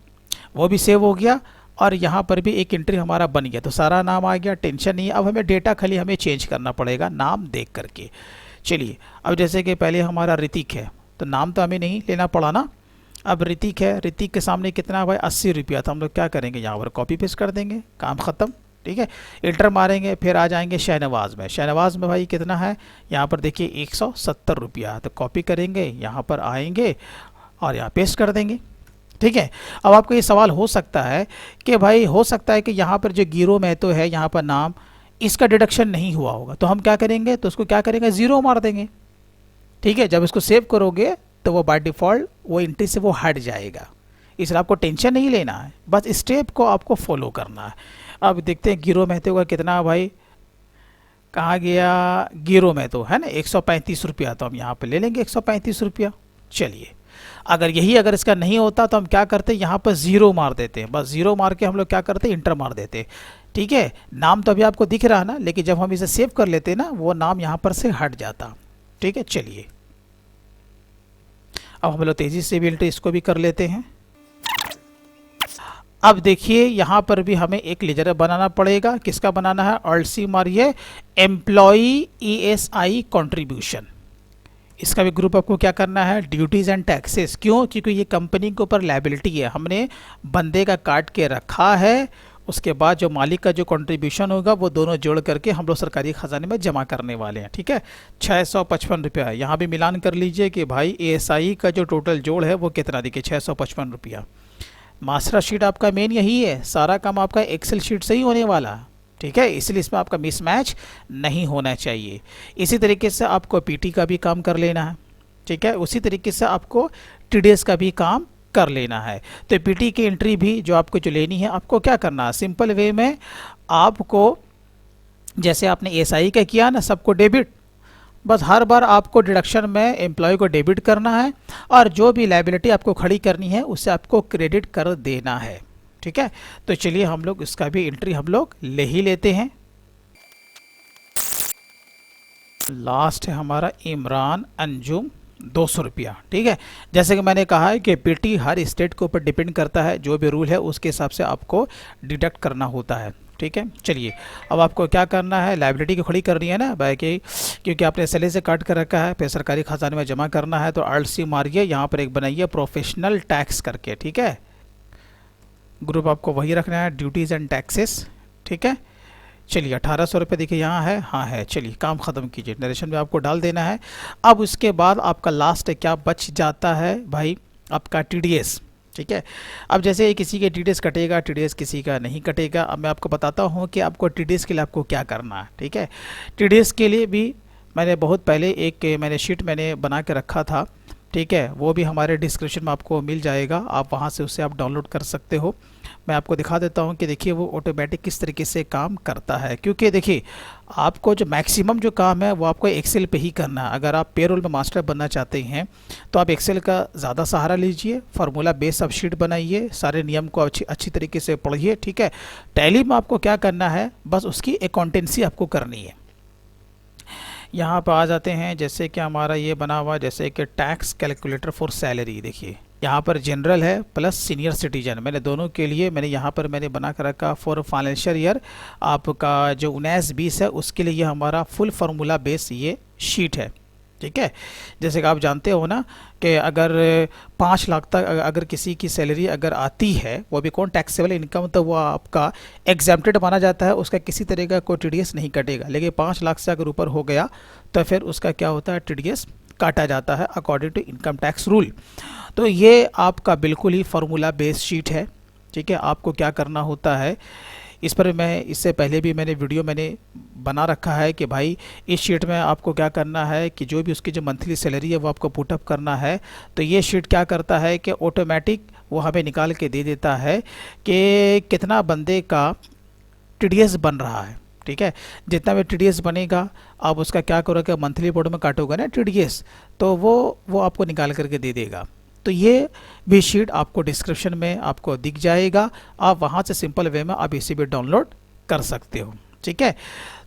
वो भी सेव हो गया और यहाँ पर भी एक एंट्री हमारा बन गया। तो सारा नाम आ गया, टेंशन नहीं है। अब हमें डेटा खाली हमें चेंज करना पड़ेगा नाम देख करके। चलिए अब जैसे कि पहले हमारा ऋतिक है तो नाम तो हमें नहीं लेना पड़ा ना। अब ऋतिक है, ऋतिक के सामने कितना भाई 80 रुपया, तो हम लोग क्या करेंगे, यहाँ पर कॉपी पेस्ट कर देंगे, काम ख़त्म, ठीक है। इंटर मारेंगे, फिर आ जाएंगे शहनवाज में। शहनवाज में भाई कितना है, यहाँ पर देखिए 170 रुपया, तो कॉपी करेंगे, यहाँ पर आएंगे और यहाँ पेस्ट कर देंगे, ठीक है। अब आपको ये सवाल हो सकता है कि भाई हो सकता है कि यहाँ पर जो गिरो महतो है, यहाँ पर नाम, इसका डिडक्शन नहीं हुआ होगा, तो हम क्या करेंगे, तो उसको क्या करेंगे, ज़ीरो मार देंगे। ठीक है, जब इसको सेव करोगे तो वो बाय डिफ़ॉल्ट वो एंट्री से वो हट जाएगा, इसलिए आपको टेंशन नहीं लेना है, बस स्टेप को आपको फॉलो करना है। अब देखते हैं गिरो महतो का कितना भाई, कहाँ गया गिरो महतो, है ना 135 रुपया, तो हम यहाँ पे ले लेंगे 135 रुपया। चलिए, अगर इसका नहीं होता तो हम क्या करते हैं, यहाँ पर ज़ीरो मार देते हैं, बस ज़ीरो मार के हम लोग क्या करते हैं, इंटर मार देते हैं। ठीक है, नाम तो अभी आपको दिख रहा है ना, लेकिन जब हम इसे सेव कर लेते हैं ना, वो नाम यहाँ पर से हट जाता। ठीक है, चलिए अब हम लोग तेज़ी से भी एंट्री इसको भी कर लेते हैं। अब देखिए यहाँ पर भी हमें एक लेजर बनाना पड़ेगा, किसका बनाना है, ऑल्सी मारिए एम्प्लॉई ESI कंट्रीब्यूशन। इसका भी ग्रुप आपको क्या करना है, ड्यूटीज़ एंड टैक्सेस। क्यों, क्योंकि ये कंपनी के ऊपर लायबिलिटी है, हमने बंदे का काट के रखा है, उसके बाद जो मालिक का जो कंट्रीब्यूशन होगा वो दोनों जोड़ करके हम लोग सरकारी खजाने में जमा करने वाले हैं। ठीक है, 655 रुपया है। यहाँ भी मिलान कर लीजिए कि भाई ESI का जो टोटल जोड़ है वो कितना, देखिए 655 रुपया। मास्टर शीट आपका मेन यही है, सारा काम आपका एक्सेल शीट से ही होने वाला है। ठीक है, इसलिए इसमें आपका मिसमैच नहीं होना चाहिए। इसी तरीके से आपको पीटी का भी काम कर लेना है। ठीक है, उसी तरीके से आपको टीडीएस का भी काम कर लेना है। तो पीटी की एंट्री भी जो आपको जो लेनी है, आपको क्या करना है, सिंपल वे में आपको जैसे आपने एसआई का किया ना, सबको डेबिट, बस हर बार आपको डिडक्शन में एम्प्लॉय को डेबिट करना है और जो भी लायबिलिटी आपको खड़ी करनी है उससे आपको क्रेडिट कर देना है। ठीक है, तो चलिए हम लोग इसका भी एंट्री हम लोग ले ही लेते हैं। लास्ट है हमारा इमरान अंजुम 200 रुपया। ठीक है, जैसे कि मैंने कहा है कि पीटी हर स्टेट के ऊपर डिपेंड करता है, जो भी रूल है उसके हिसाब से आपको डिडक्ट करना होता है। ठीक है, चलिए अब आपको क्या करना है, लाइबिलिटी की खड़ी करनी है ना भाई, कि क्योंकि आपने सैलरी से काट कर रखा है, फिर सरकारी खजाने में जमा करना है, तो अल्ट सी मारिए, यहाँ पर एक बनाइए प्रोफेशनल टैक्स करके। ठीक है, ग्रुप आपको वही रखना है, ड्यूटीज़ एंड टैक्सेस। ठीक है, चलिए 1800 रुपये देखिए यहाँ है, हाँ है, चलिए काम ख़त्म कीजिए, नरेशन में आपको डाल देना है। अब उसके बाद आपका लास्ट क्या बच जाता है भाई, आपका टीडीएस। ठीक है, अब जैसे किसी के टीडीएस कटेगा, टीडीएस किसी का नहीं कटेगा। अब मैं आपको बताता हूँ कि आपको टीडीएस के लिए आपको क्या करना है। ठीक है, टीडीएस के लिए भी मैंने बहुत पहले मैंने शीट मैंने बना के रखा था। ठीक है, वो भी हमारे डिस्क्रिप्शन में आपको मिल जाएगा, आप वहाँ से उससे आप डाउनलोड कर सकते हो। मैं आपको दिखा देता हूँ कि देखिए वो ऑटोमेटिक किस तरीके से काम करता है, क्योंकि देखिए आपको जो मैक्सिमम जो काम है वो आपको एक्सेल पे ही करना है। अगर आप पेरोल में मास्टर बनना चाहते हैं तो आप एक्सेल का ज़्यादा सहारा लीजिए, फार्मूला बेस आप शीट बनाइए, सारे नियम को अच्छी तरीके से पढ़िए। ठीक है, टैली में आपको क्या करना है, बस उसकी अकाउंटेंसी आपको करनी है। यहाँ पर आ जाते हैं, जैसे कि हमारा ये बना हुआ जैसे कि टैक्स कैलकुलेटर फॉर सैलरी। देखिए यहाँ पर जनरल है प्लस सीनियर सिटीजन, मैंने दोनों के लिए यहाँ पर मैंने बना कर रखा फॉर फाइनेंशियल ईयर आपका जो 19-20 है, उसके लिए ये हमारा फुल फार्मूला बेस ये शीट है। ठीक है, जैसे कि आप जानते हो ना कि अगर 5 लाख तक अगर किसी की सैलरी अगर आती है, वो भी कौन टैक्सेबल इनकम, तो वो आपका एग्जेम्प्टेड माना जाता है, उसका किसी तरह का कोई टीडीएस नहीं कटेगा। लेकिन 5 लाख से अगर ऊपर हो गया तो फिर उसका क्या होता है, टीडीएस काटा जाता है according to income tax rule. तो ये आपका बिल्कुल ही फार्मूला बेस शीट है। ठीक है, आपको क्या करना होता है, इस पर मैं इससे पहले भी मैंने वीडियो बना रखा है कि भाई इस शीट में आपको क्या करना है कि जो भी उसकी जो मंथली सैलरी है वो आपको पुटअप करना है। तो ये शीट क्या करता है कि ऑटोमेटिक वो हमें निकाल के दे देता है कि कितना बंदे का टीडीएस बन रहा है। ठीक है, जितना भी टीडीएस बनेगा आप उसका क्या करोगे, मंथली बोर्ड में काटोगे ना टीडीएस, तो वो आपको निकाल करके दे देगा। तो ये भी शीट आपको डिस्क्रिप्शन में आपको दिख जाएगा, आप वहाँ से सिंपल वे में आप इसे भी डाउनलोड कर सकते हो। ठीक है,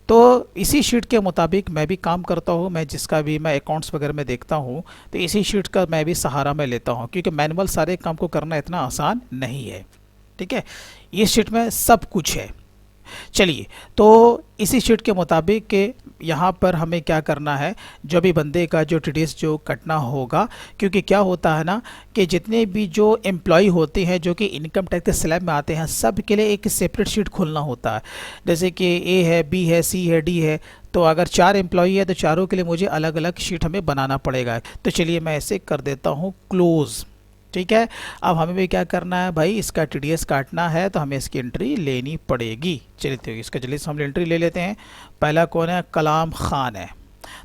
तो इसी शीट के मुताबिक मैं भी काम करता हूँ, मैं जिसका भी मैं अकाउंट्स वगैरह में देखता हूँ तो इसी शीट का मैं भी सहारा में लेता हूँ, क्योंकि मैनुअल सारे काम को करना इतना आसान नहीं है। ठीक है, इस शीट में सब कुछ है। चलिए, तो इसी शीट के मुताबिक के यहाँ पर हमें क्या करना है, जो भी बंदे का जो टीडीएस जो कटना होगा, क्योंकि क्या होता है ना कि जितने भी जो एम्प्लॉय होते हैं जो कि इनकम टैक्स के स्लैब में आते हैं, सब के लिए एक सेपरेट शीट खोलना होता है। जैसे कि ए है, बी है, सी है, डी है, तो अगर 4 एम्प्लॉय है तो चारों के लिए मुझे अलग अलग शीट हमें बनाना पड़ेगा। तो चलिए मैं ऐसे कर देता हूँ क्लोज़। ठीक है। अब हमें भी क्या करना है भाई, इसका टीडीएस काटना है तो हमें इसकी एंट्री लेनी पड़ेगी। चलिए तो इसका जल्दी से हम एंट्री ले लेते हैं। पहला कौन है, कलाम खान है।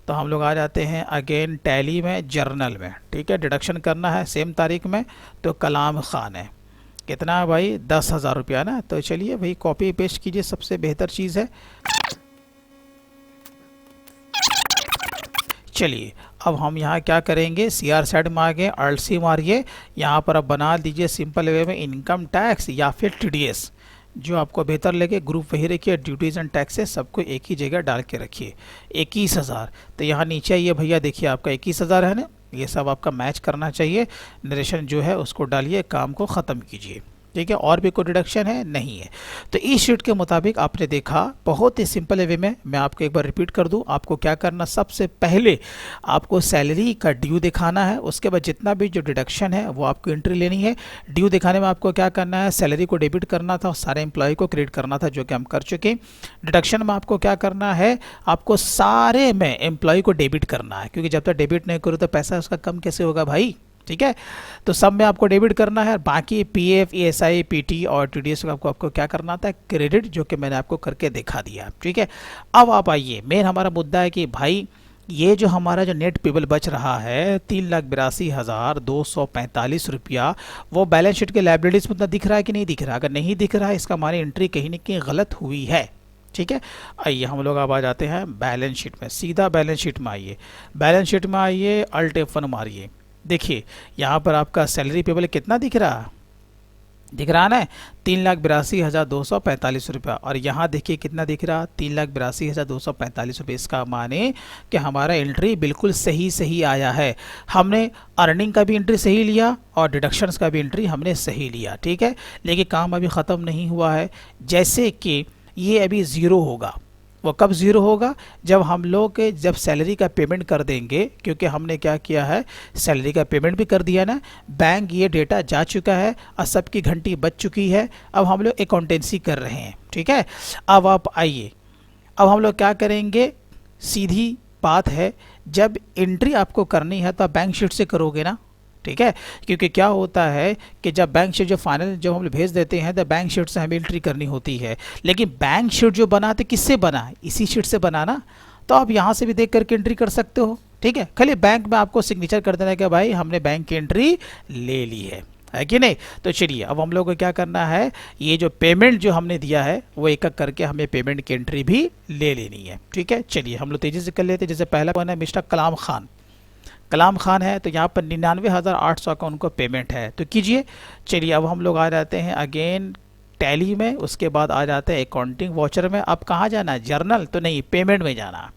तो हम लोग आ जाते हैं अगेन टैली में, जर्नल में, ठीक है। डिडक्शन करना है सेम तारीख में, तो कलाम खान है। कितना है भाई, 10,000 रुपया ना। तो चलिए भाई कॉपी पेस्ट कीजिए, सबसे बेहतर चीज़ है। चलिए अब हम यहाँ क्या करेंगे, CR साइड में आ गए, अल्ट सी मारिए। यहाँ पर अब बना दीजिए सिंपल वे में इनकम टैक्स या फिर टीडीएस, जो आपको बेहतर लगे। ग्रुप वही रखिए, ड्यूटीज़ एंड टैक्सेस सबको एक ही जगह डाल के रखिए। 21,000, तो यहाँ नीचे ये भैया देखिए आपका 21,000 है ना, ये सब आपका मैच करना चाहिए। नरेशन जो है उसको डालिए, काम को ख़त्म कीजिए, ठीक है। और भी कोई डिडक्शन है नहीं है। तो इस शीट के मुताबिक आपने देखा, बहुत ही सिंपल वे में मैं आपको एक बार रिपीट कर दूं। आपको क्या करना, सबसे पहले आपको सैलरी का ड्यू दिखाना है। उसके बाद जितना भी जो डिडक्शन है वो आपको एंट्री लेनी है। ड्यू दिखाने में आपको क्या करना है, सैलरी को डेबिट करना था और सारे एम्प्लॉय को क्रेडिट करना था, जो कि हम कर चुके। डिडक्शन में आपको क्या करना है, आपको सारे में एम्प्लॉय को डेबिट करना है, क्योंकि जब तक डेबिट नहीं करो तो पैसा उसका कम कैसे होगा भाई, ठीक है। तो सब में आपको डेबिट करना है। बाकी पीएफ, ईएसआई, पीटी और टीडीएस को आपको क्या करना था, क्रेडिट, जो कि मैंने आपको करके दिखा दिया, ठीक है। अब आप आइए, मेन हमारा मुद्दा है कि भाई ये जो हमारा जो नेट पेबल बच रहा है 3,82,245 रुपया, वो बैलेंस शीट के लायबिलिटीज में उतना दिख रहा है कि नहीं दिख रहा। अगर नहीं दिख रहा है, इसका हमारी एंट्री कहीं ना कहीं गलत हुई है, ठीक है। आइए हम लोग अब आ जाते हैं बैलेंस शीट में, सीधा बैलेंस शीट में आइए। बैलेंस शीट में आइए, अल्ट F1 मारिए। देखिए यहाँ पर आपका सैलरी पेबल कितना दिख रहा ना, 3,82,245 रुपया। और यहाँ देखिए कितना दिख रहा, 3,82,245 रुपये। इसका माने कि हमारा एंट्री बिल्कुल सही आया है। हमने अर्निंग का भी एंट्री सही लिया और डिडक्शंस का भी एंट्री हमने सही लिया, ठीक है। लेकिन काम अभी ख़त्म नहीं हुआ है। जैसे कि ये अभी ज़ीरो होगा, वो कब ज़ीरो होगा, जब हम लोग जब सैलरी का पेमेंट कर देंगे, क्योंकि हमने क्या किया है, सैलरी का पेमेंट भी कर दिया ना, बैंक ये डेटा जा चुका है और सबकी घंटी बच चुकी है। अब हम लोग अकाउंटेंसी कर रहे हैं, ठीक है। अब आप आइए, अब हम लोग क्या करेंगे, सीधी बात है, जब एंट्री आपको करनी है तो आप बैंक शीट से करोगे ना, ठीक है। क्योंकि क्या होता है कि जब बैंक शीट जो फाइनल जब हम भेज देते हैं तो बैंक शीट से हमें एंट्री करनी होती है। लेकिन बैंक शीट जो बनाते किससे बना, इसी शीट से बना ना। तो आप यहाँ से भी देख करके एंट्री कर सकते हो, ठीक है। खाली बैंक में आपको सिग्नेचर कर देना है कि भाई हमने बैंक की एंट्री ले ली है कि नहीं। तो चलिए अब हम लोग को क्या करना है, ये जो पेमेंट जो हमने दिया है वो एक एक करके हमें पेमेंट की एंट्री भी ले लेनी है, ठीक है। चलिए हम लोग तेज़ी से कर लेते हैं। जैसे पहला कौन है, मिस्टर कलाम खान है। तो यहाँ पर 99,800 का उनको पेमेंट है, तो कीजिए। चलिए अब हम लोग आ जाते हैं अगेन टैली में, उसके बाद आ जाते हैं अकाउंटिंग वाउचर में। अब कहाँ जाना है, जर्नल तो नहीं, पेमेंट में जाना।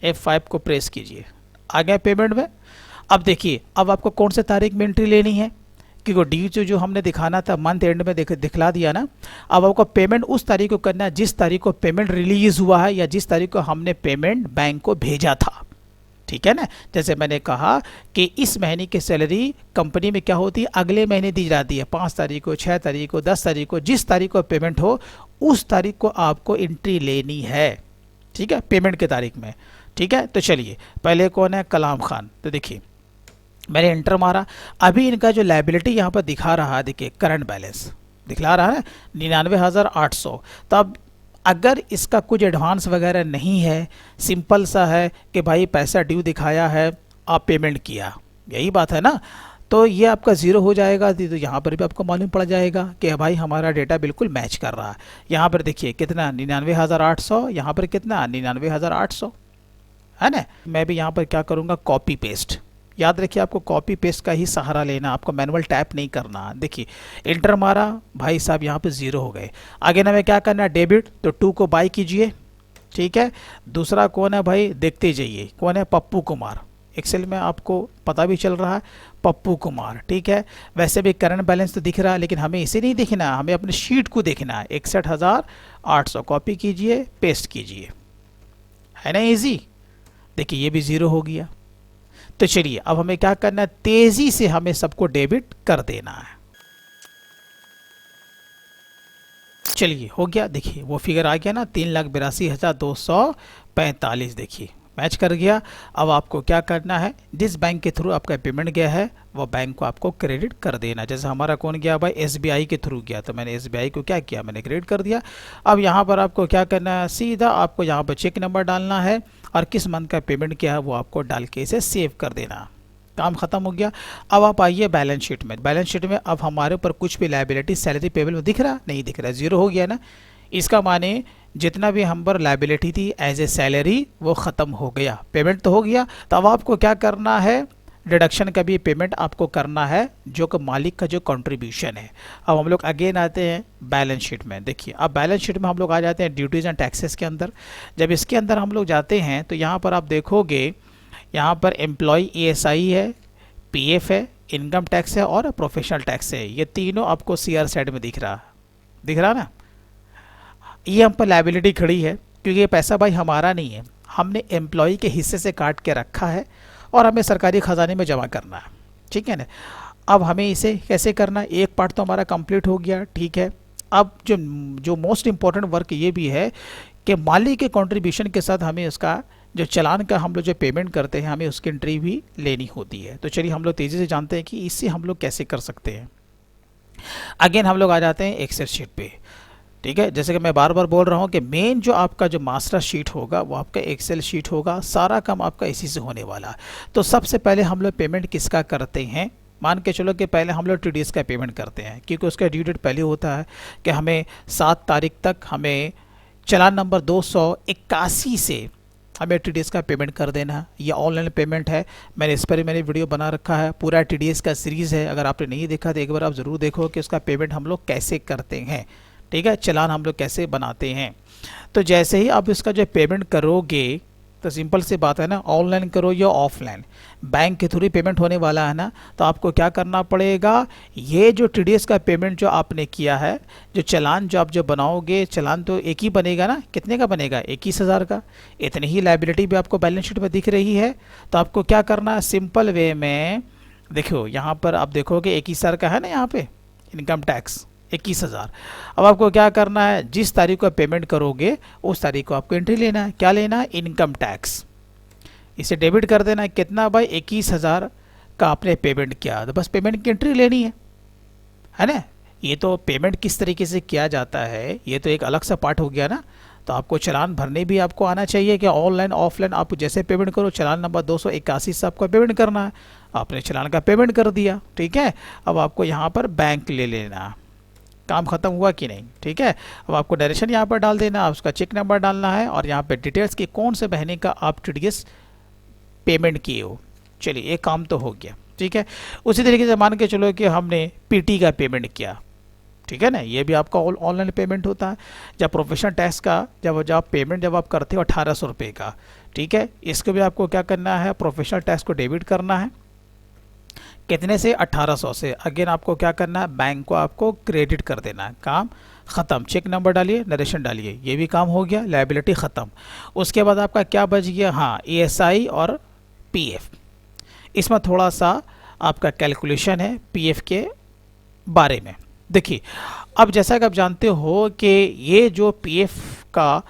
F5 को प्रेस कीजिए, आ गया पेमेंट में। अब देखिए, अब आपको कौन से तारीख में एंट्री लेनी है, क्योंकि डी जो हमने दिखाना था मंथ एंड में दिखला दिया ना। अब आपको पेमेंट उस तारीख को करना है जिस तारीख को पेमेंट रिलीज हुआ है या जिस तारीख को हमने पेमेंट बैंक को भेजा था, ठीक है ना। जैसे मैंने कहा कि इस महीने की सैलरी कंपनी में क्या होती है, अगले महीने दी जाती है, 5 तारीख को, 6 तारीख को, 10 तारीख को, जिस तारीख को पेमेंट हो उस तारीख को आपको एंट्री लेनी है, ठीक है, पेमेंट के तारीख में, ठीक है। तो चलिए पहले कौन है, कलाम खान। तो देखिए मैंने एंटर मारा, अभी इनका जो लायबिलिटी यहाँ पर दिखा रहा है, देखिए करंट बैलेंस दिखला रहा है 99,800। तो अब अगर इसका कुछ एडवांस वगैरह नहीं है, सिंपल सा है कि भाई पैसा ड्यू दिखाया है, आप पेमेंट किया, यही बात है ना, तो ये आपका ज़ीरो हो जाएगा। तो यहाँ पर भी आपको मालूम पड़ जाएगा कि भाई हमारा डेटा बिल्कुल मैच कर रहा है। यहाँ पर देखिए कितना 99,800, यहाँ पर कितना 99,800 है ना। मैं भी यहाँ पर क्या करूँगा, कॉपी पेस्ट। याद रखिए आपको कॉपी पेस्ट का ही सहारा लेना, आपको मैनुअल टैप नहीं करना। देखिए इंटर मारा, भाई साहब यहाँ पे ज़ीरो हो गए। आगे ना में क्या करना है, डेबिट, तो 2 को बाई कीजिए, ठीक है। दूसरा कौन है भाई, देखते जाइए, कौन है, पप्पू कुमार। एक्सेल में आपको पता भी चल रहा है, पप्पू कुमार, ठीक है। वैसे भी करंट बैलेंस तो दिख रहा है, लेकिन हमें इसे नहीं देखना, हमें अपने शीट को देखना है। 61,800 कॉपी कीजिए, पेस्ट कीजिए, है ना, ईजी। देखिए ये भी ज़ीरो हो गया। तो चलिए अब हमें क्या करना है, तेजी से हमें सबको डेबिट कर देना है। चलिए हो गया, देखिए वो फिगर आ गया ना, 3,82,245। देखिए मैच कर गया। अब आपको क्या करना है, जिस बैंक के थ्रू आपका पेमेंट गया है वो बैंक को आपको क्रेडिट कर देना। जैसे हमारा कौन गया भाई, SBI के थ्रू गया, तो मैंने SBI को क्या किया, मैंने क्रेडिट कर दिया। अब यहाँ पर आपको क्या करना है, सीधा आपको यहाँ पर चेक नंबर डालना है और किस मंथ का पेमेंट किया है वो आपको डाल के इसे सेव कर देना। काम खत्म हो गया। अब आप आइए बैलेंस शीट में। बैलेंस शीट में अब हमारे ऊपर कुछ भी लायबिलिटी सैलरी पेबल में दिख रहा नहीं, दिख रहा, जीरो हो गया ना। इसका माने जितना भी हम पर लायबिलिटी थी एज ए सैलरी वो ख़त्म हो गया, पेमेंट तो हो गया। तो अब आपको क्या करना है, डिडक्शन का भी पेमेंट आपको करना है जो कि मालिक का जो कंट्रीब्यूशन है। अब हम लोग अगेन आते हैं बैलेंस शीट में। देखिए अब बैलेंस शीट में हम लोग आ जाते हैं ड्यूटीज़ एंड टैक्सेस के अंदर। जब इसके अंदर हम लोग जाते हैं तो यहाँ पर आप देखोगे, यहाँ पर एम्प्लॉय ESI है, PF है, इनकम टैक्स है और प्रोफेशनल टैक्स है। ये तीनों आपको CR साइड में दिख रहा ना। ये हम पर लायबिलिटी खड़ी है क्योंकि ये पैसा भाई हमारा नहीं है, हमने एम्प्लॉय के हिस्से से काट के रखा है और हमें सरकारी ख़जाने में जमा करना है, ठीक है ना। अब हमें इसे कैसे करना है, एक पार्ट तो हमारा कंप्लीट हो गया, ठीक है। अब जो मोस्ट इम्पॉर्टेंट वर्क ये भी है कि मालिक के कंट्रीब्यूशन के साथ हमें उसका जो चालान का हम लोग जो पेमेंट करते हैं हमें उसकी एंट्री भी लेनी होती है। तो चलिए हम लोग तेज़ी से जानते हैं कि इससे हम लोग कैसे कर सकते हैं। अगेन हम लोग आ जाते हैं एक्सेल शीट पे, ठीक है। जैसे कि मैं बार बार बोल रहा हूँ कि मेन जो आपका जो मास्टर शीट होगा वो आपका एक्सेल शीट होगा, सारा काम आपका इसी से होने वाला है। तो सबसे पहले हम लोग पेमेंट किसका करते हैं, मान के चलो कि पहले हम लोग TDS का पेमेंट करते हैं क्योंकि उसका ड्यू डेट पहले होता है कि हमें 7 तारीख तक हमें चालान नंबर 281 से हमें TDS का पेमेंट कर देना है। ये ऑनलाइन पेमेंट है, मैंने इस पर ही मैंने वीडियो बना रखा है, पूरा TDS का सीरीज़ है। अगर आपने नहीं देखा तो एक बार आप ज़रूर देखो कि उसका पेमेंट हम लोग कैसे करते हैं, ठीक है, चालान हम लोग कैसे बनाते हैं। तो जैसे ही आप इसका जो पेमेंट करोगे तो सिंपल सी बात है ना, ऑनलाइन करो या ऑफलाइन, बैंक के थ्रू पेमेंट होने वाला है ना। तो आपको क्या करना पड़ेगा, ये जो TDS का पेमेंट जो आपने किया है, जो चालान जो आप जो बनाओगे, चालान तो एक ही बनेगा ना, कितने का बनेगा, 21,000 का। इतनी ही लायबिलिटी भी आपको बैलेंस शीट में दिख रही है। तो आपको क्या करना है, सिंपल वे में देखो, यहाँ पर आप देखोगे 21,000 का है ना, यहाँ पे इनकम टैक्स 21,000। अब आपको क्या करना है, जिस तारीख को पेमेंट करोगे उस तारीख को आपको एंट्री लेना है। क्या लेना है, इनकम टैक्स, इसे डेबिट कर देना है। कितना भाई, 21,000 का आपने पेमेंट किया, तो बस पेमेंट की एंट्री लेनी है ना। ये तो पेमेंट किस तरीके से किया जाता है ये तो एक अलग सा पार्ट हो गया ना। तो आपको चालान भरने भी आपको आना चाहिए कि ऑनलाइन ऑफलाइन आप जैसे पेमेंट करो, चालान नंबर 281 से आपको पेमेंट करना है। आपने चालान का पेमेंट कर दिया, ठीक है। अब आपको यहाँ पर बैंक ले लेना, काम खत्म हुआ कि नहीं, ठीक है। अब आपको डायरेक्शन यहाँ पर डाल देना, उसका चेक नंबर डालना है और यहाँ पे डिटेल्स की कौन से महीने का आप TDS पेमेंट किए हो। चलिए एक काम तो हो गया, ठीक है। उसी तरीके से मान के चलो कि हमने PT का पेमेंट किया, ठीक है ना, ये भी आपका ऑनलाइन पेमेंट होता है। जब प्रोफेशनल टैक्स का जब पेमेंट जब आप करते हो 1800 रुपये का, ठीक है, इसको भी आपको क्या करना है, प्रोफेशनल टैक्स को डेबिट करना है। कितने से, 1800 से। अगेन आपको क्या करना है, बैंक को आपको क्रेडिट कर देना है, काम ख़त्म। चेक नंबर डालिए, नरेशन डालिए, ये भी काम हो गया, लायबिलिटी ख़त्म। उसके बाद आपका क्या बच गया, हाँ, ESI और PF। इसमें थोड़ा सा आपका कैलकुलेशन है PF के बारे में। देखिए अब जैसा कि आप जानते हो कि ये जो PF का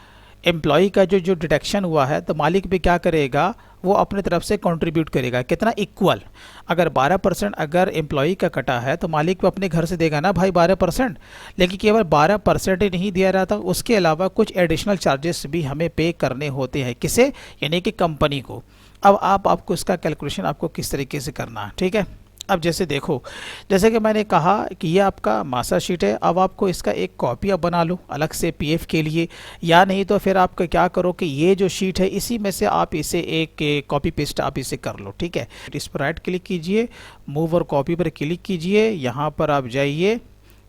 एम्प्लॉय का जो डिडक्शन हुआ है, तो मालिक भी क्या करेगा, वो अपने तरफ से कंट्रीब्यूट करेगा। कितना, इक्वल। अगर 12% अगर एम्प्लॉय का कटा है तो मालिक भी अपने घर से देगा ना भाई 12%। लेकिन केवल 12% ही नहीं दिया रहता, उसके अलावा कुछ एडिशनल चार्जेस भी हमें पे करने होते हैं। किसे, यानी कि कंपनी को। अब आपको इसका कैलकुलेशन आपको किस तरीके से करना है, ठीक है। अब जैसे देखो, जैसे कि मैंने कहा कि ये आपका मास्टर शीट है। अब आपको इसका एक कॉपी आप बना लो अलग से PF के लिए, या नहीं तो फिर आप क्या करो कि ये जो शीट है इसी में से आप इसे एक कॉपी पेस्ट आप इसे कर लो, ठीक है। इस पर राइट क्लिक कीजिए, मूव और कॉपी पर क्लिक कीजिए, यहाँ पर आप जाइए,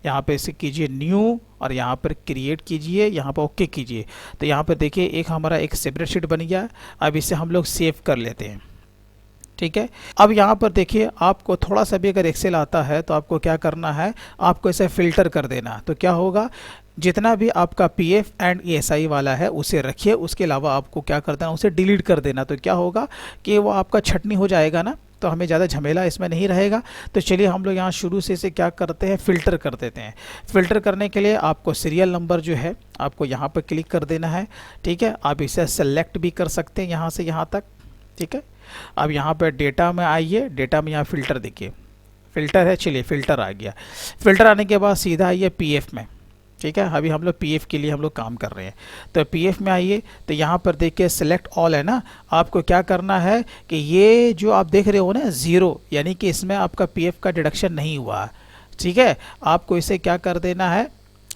यहाँ पे इसे कीजिए न्यू और यहाँ पर क्रिएट कीजिए, यहाँ पर ओके कीजिए। तो यहाँ पर देखिए एक हमारा एक सेपरेट शीट बन गया। अब इसे हम लोग सेव कर लेते हैं, ठीक है। अब यहाँ पर देखिए, आपको थोड़ा सा भी अगर एक्सेल आता है तो आपको क्या करना है, आपको इसे फिल्टर कर देना। तो क्या होगा, जितना भी आपका PF एंड ESI वाला है उसे रखिए, उसके अलावा आपको क्या कर देना, उसे डिलीट कर देना। तो क्या होगा कि वो आपका छटनी हो जाएगा ना, तो हमें ज़्यादा झमेला इसमें नहीं रहेगा। तो चलिए हम लोग यहाँ शुरू से इसे क्या करते हैं, फ़िल्टर कर देते हैं। फ़िल्टर करने के लिए आपको सीरियल नंबर जो है आपको यहाँ पर क्लिक कर देना है, ठीक है। आप इसे सेलेक्ट भी कर सकते हैं यहाँ से यहाँ तक, ठीक है। अब यहाँ पर डेटा में आइए, डेटा में यहाँ फ़िल्टर देखिए, फ़िल्टर है, चलिए फ़िल्टर आ गया। फ़िल्टर आने के बाद सीधा आइए पीएफ में, ठीक है। अभी हम लोग पीएफ के लिए हम लोग काम कर रहे हैं, तो पीएफ में आइए। तो यहाँ पर देखिए सेलेक्ट ऑल है ना, आपको क्या करना है कि ये जो आप देख रहे हो ना 0, यानी कि इसमें आपका पीएफ का डिडक्शन नहीं हुआ, ठीक है। आपको इसे क्या कर देना है,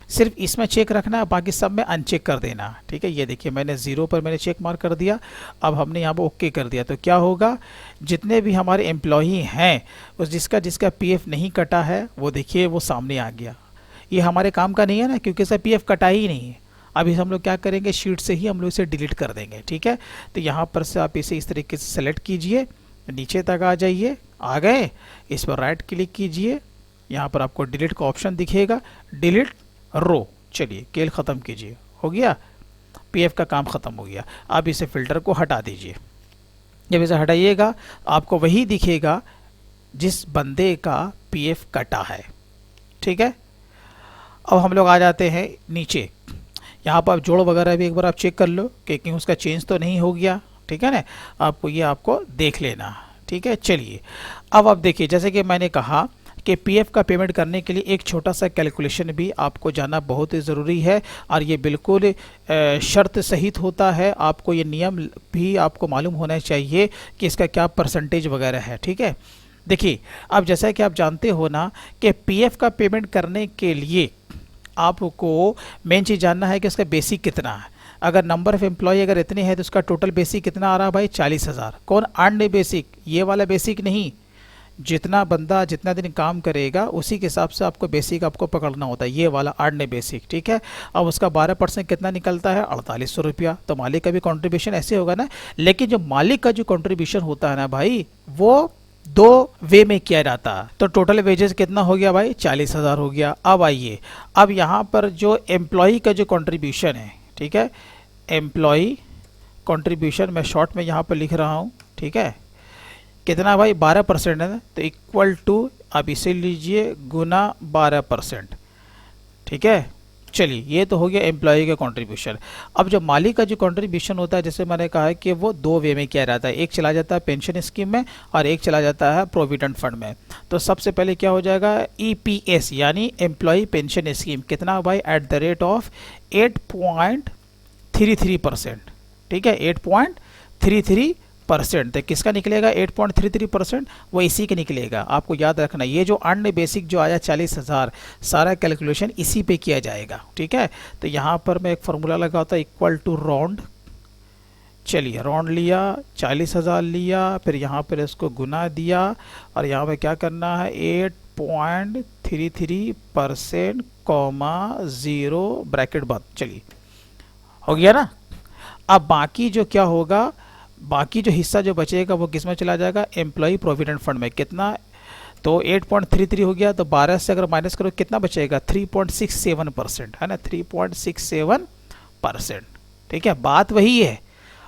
सिर्फ इसमें चेक रखना है, बाकी सब में अनचेक कर देना, ठीक है। ये देखिए मैंने 0 पर मैंने चेक मार्क कर दिया। अब हमने यहाँ पर ओके कर दिया, तो क्या होगा, जितने भी हमारे एम्प्लॉई हैं उस जिसका पीएफ नहीं कटा है वो देखिए वो सामने आ गया। ये हमारे काम का नहीं है ना, क्योंकि इसका पीएफ कटा ही नहीं है। अभी हम लोग क्या करेंगे, शीट से ही हम लोग इसे डिलीट कर देंगे, ठीक है। तो यहाँ पर से आप इसे इस तरीके से सेलेक्ट कीजिए, नीचे तक आ जाइए, आ गए, इस पर राइट क्लिक कीजिए, यहाँ पर आपको डिलीट का ऑप्शन दिखेगा, डिलीट रो, चलिए केल ख़त्म कीजिए, हो गया, पीएफ का काम ख़त्म हो गया। अब इसे फ़िल्टर को हटा दीजिए। जब इसे हटाइएगा आपको वही दिखेगा जिस बंदे का पीएफ कटा है, ठीक है। अब हम लोग आ जाते हैं नीचे, यहाँ पर आप जोड़ वगैरह भी एक बार आप चेक कर लो कि कहीं उसका चेंज तो नहीं हो गया, ठीक है ना। आपको देख लेना, ठीक है। चलिए अब आप देखिए, जैसे कि मैंने कहा कि पीएफ का पेमेंट करने के लिए एक छोटा सा कैलकुलेशन भी आपको जानना बहुत ही ज़रूरी है, और ये बिल्कुल शर्त सहित होता है। आपको ये नियम भी आपको मालूम होना चाहिए कि इसका क्या परसेंटेज वगैरह है, ठीक है। देखिए अब जैसा कि आप जानते हो ना कि पीएफ का पेमेंट करने के लिए आपको मेन चीज़ जानना है कि इसका बेसिक कितना है। अगर नंबर ऑफ़ एम्प्लॉय अगर इतने हैं तो उसका टोटल बेसिक कितना आ रहा है भाई, 40,000। कौन अर्न बेसिक, ये वाला बेसिक नहीं, जितना बंदा जितना दिन काम करेगा उसी के हिसाब से आपको बेसिक आपको पकड़ना होता है, ये वाला अर्न बेसिक, ठीक है। अब उसका 12% कितना निकलता है, 4800 रुपया। तो मालिक का भी कंट्रीब्यूशन ऐसे होगा ना, लेकिन जो मालिक का जो कंट्रीब्यूशन होता है ना भाई, वो 2 वे में किया जाता है। तो टोटल वेजेस कितना हो गया भाई, 40,000 हो गया। अब आइए, अब यहाँ पर जो एम्प्लॉई का जो कंट्रीब्यूशन है, ठीक है, एम्प्लॉई कंट्रीब्यूशन मैं शॉर्ट में यहाँ पर लिख रहा हूँ, ठीक है, कितना भाई 12% है, तो इक्वल टू आप इसे लीजिए गुना 12%, ठीक है। चलिए ये तो हो गया एम्प्लॉई का कंट्रीब्यूशन। अब जो मालिक का जो कंट्रीब्यूशन होता है, जैसे मैंने कहा है कि वो 2 वे में किया जाता है, एक चला जाता है पेंशन स्कीम में और एक चला जाता है प्रोविडेंट फंड में। तो सबसे पहले क्या हो जाएगा, ईपीएस यानी एम्प्लॉई पेंशन स्कीम, कितना भाई @ 8.33%, ठीक है, 8.33%। तो किसका निकलेगा 8.33%, वो इसी के निकलेगा। आपको याद रखना, ये जो अर्न बेसिक जो आया 40,000, सारा कैलकुलेशन इसी पे किया जाएगा, ठीक है। तो यहाँ पर मैं एक फार्मूला लगाता, इक्वल टू राउंड, चलिए राउंड लिया, 40,000 लिया, फिर यहाँ पर इसको गुना दिया, और यहाँ पे क्या करना है 8.33% कॉमा 0 ब्रैकेट बंद, चलिए हो गया ना। अब बाकी जो क्या होगा, बाकी जो हिस्सा जो बचेगा वो किस में चला जाएगा, एम्प्लॉई प्रोविडेंट फंड में। कितना, तो 8.33 हो गया, तो 12 से अगर माइनस करो कितना बचेगा, 3.67% है ना, 3.67%, ठीक है। बात वही है,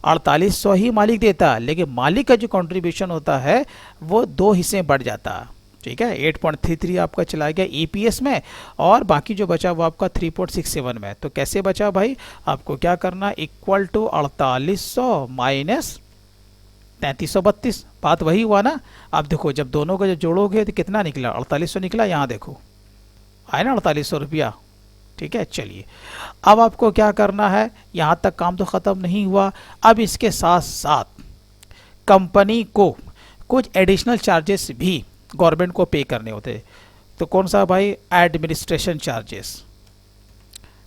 4800 ही मालिक देता है, लेकिन मालिक का जो कंट्रीब्यूशन होता है वो 2 हिस्से में बढ़ जाता है, ठीक है। 8.33 आपका चला गया ईपीएस में, और बाकी जो बचा वो आपका 3.67 में। तो कैसे बचा भाई, आपको क्या करना, इक्वल टू 4800 माइनस 3332, बात वही हुआ ना। आप देखो जब दोनों को जो जोड़ोगे तो कितना निकला, 4800 निकला, यहाँ देखो आए ना 4800 रुपया, ठीक है। चलिए अब आपको क्या करना है, यहाँ तक काम तो ख़त्म नहीं हुआ। अब इसके साथ साथ कंपनी को कुछ एडिशनल चार्जेस भी गवर्नमेंट को पे करने होते हैं। तो कौन सा भाई, एडमिनिस्ट्रेशन चार्जेस,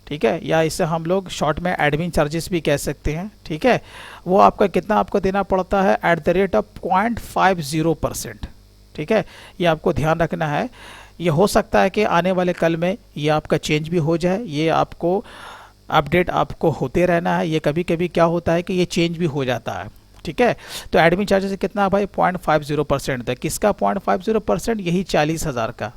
ठीक है, या इसे हम लोग शॉर्ट में एडमिन चार्जेस भी कह सकते हैं, ठीक है। वो आपका कितना आपको देना पड़ता है, @ 0.50%, ठीक है। ये आपको ध्यान रखना है। ये हो सकता है कि आने वाले कल में ये आपका चेंज भी हो जाए, ये आपको अपडेट आपको होते रहना है। ये कभी कभी क्या होता है कि ये चेंज भी हो जाता है, ठीक है। तो एडमिन चार्जेस कितना भाई 0.50% था, किसका 0.50%, यही 40,000 का,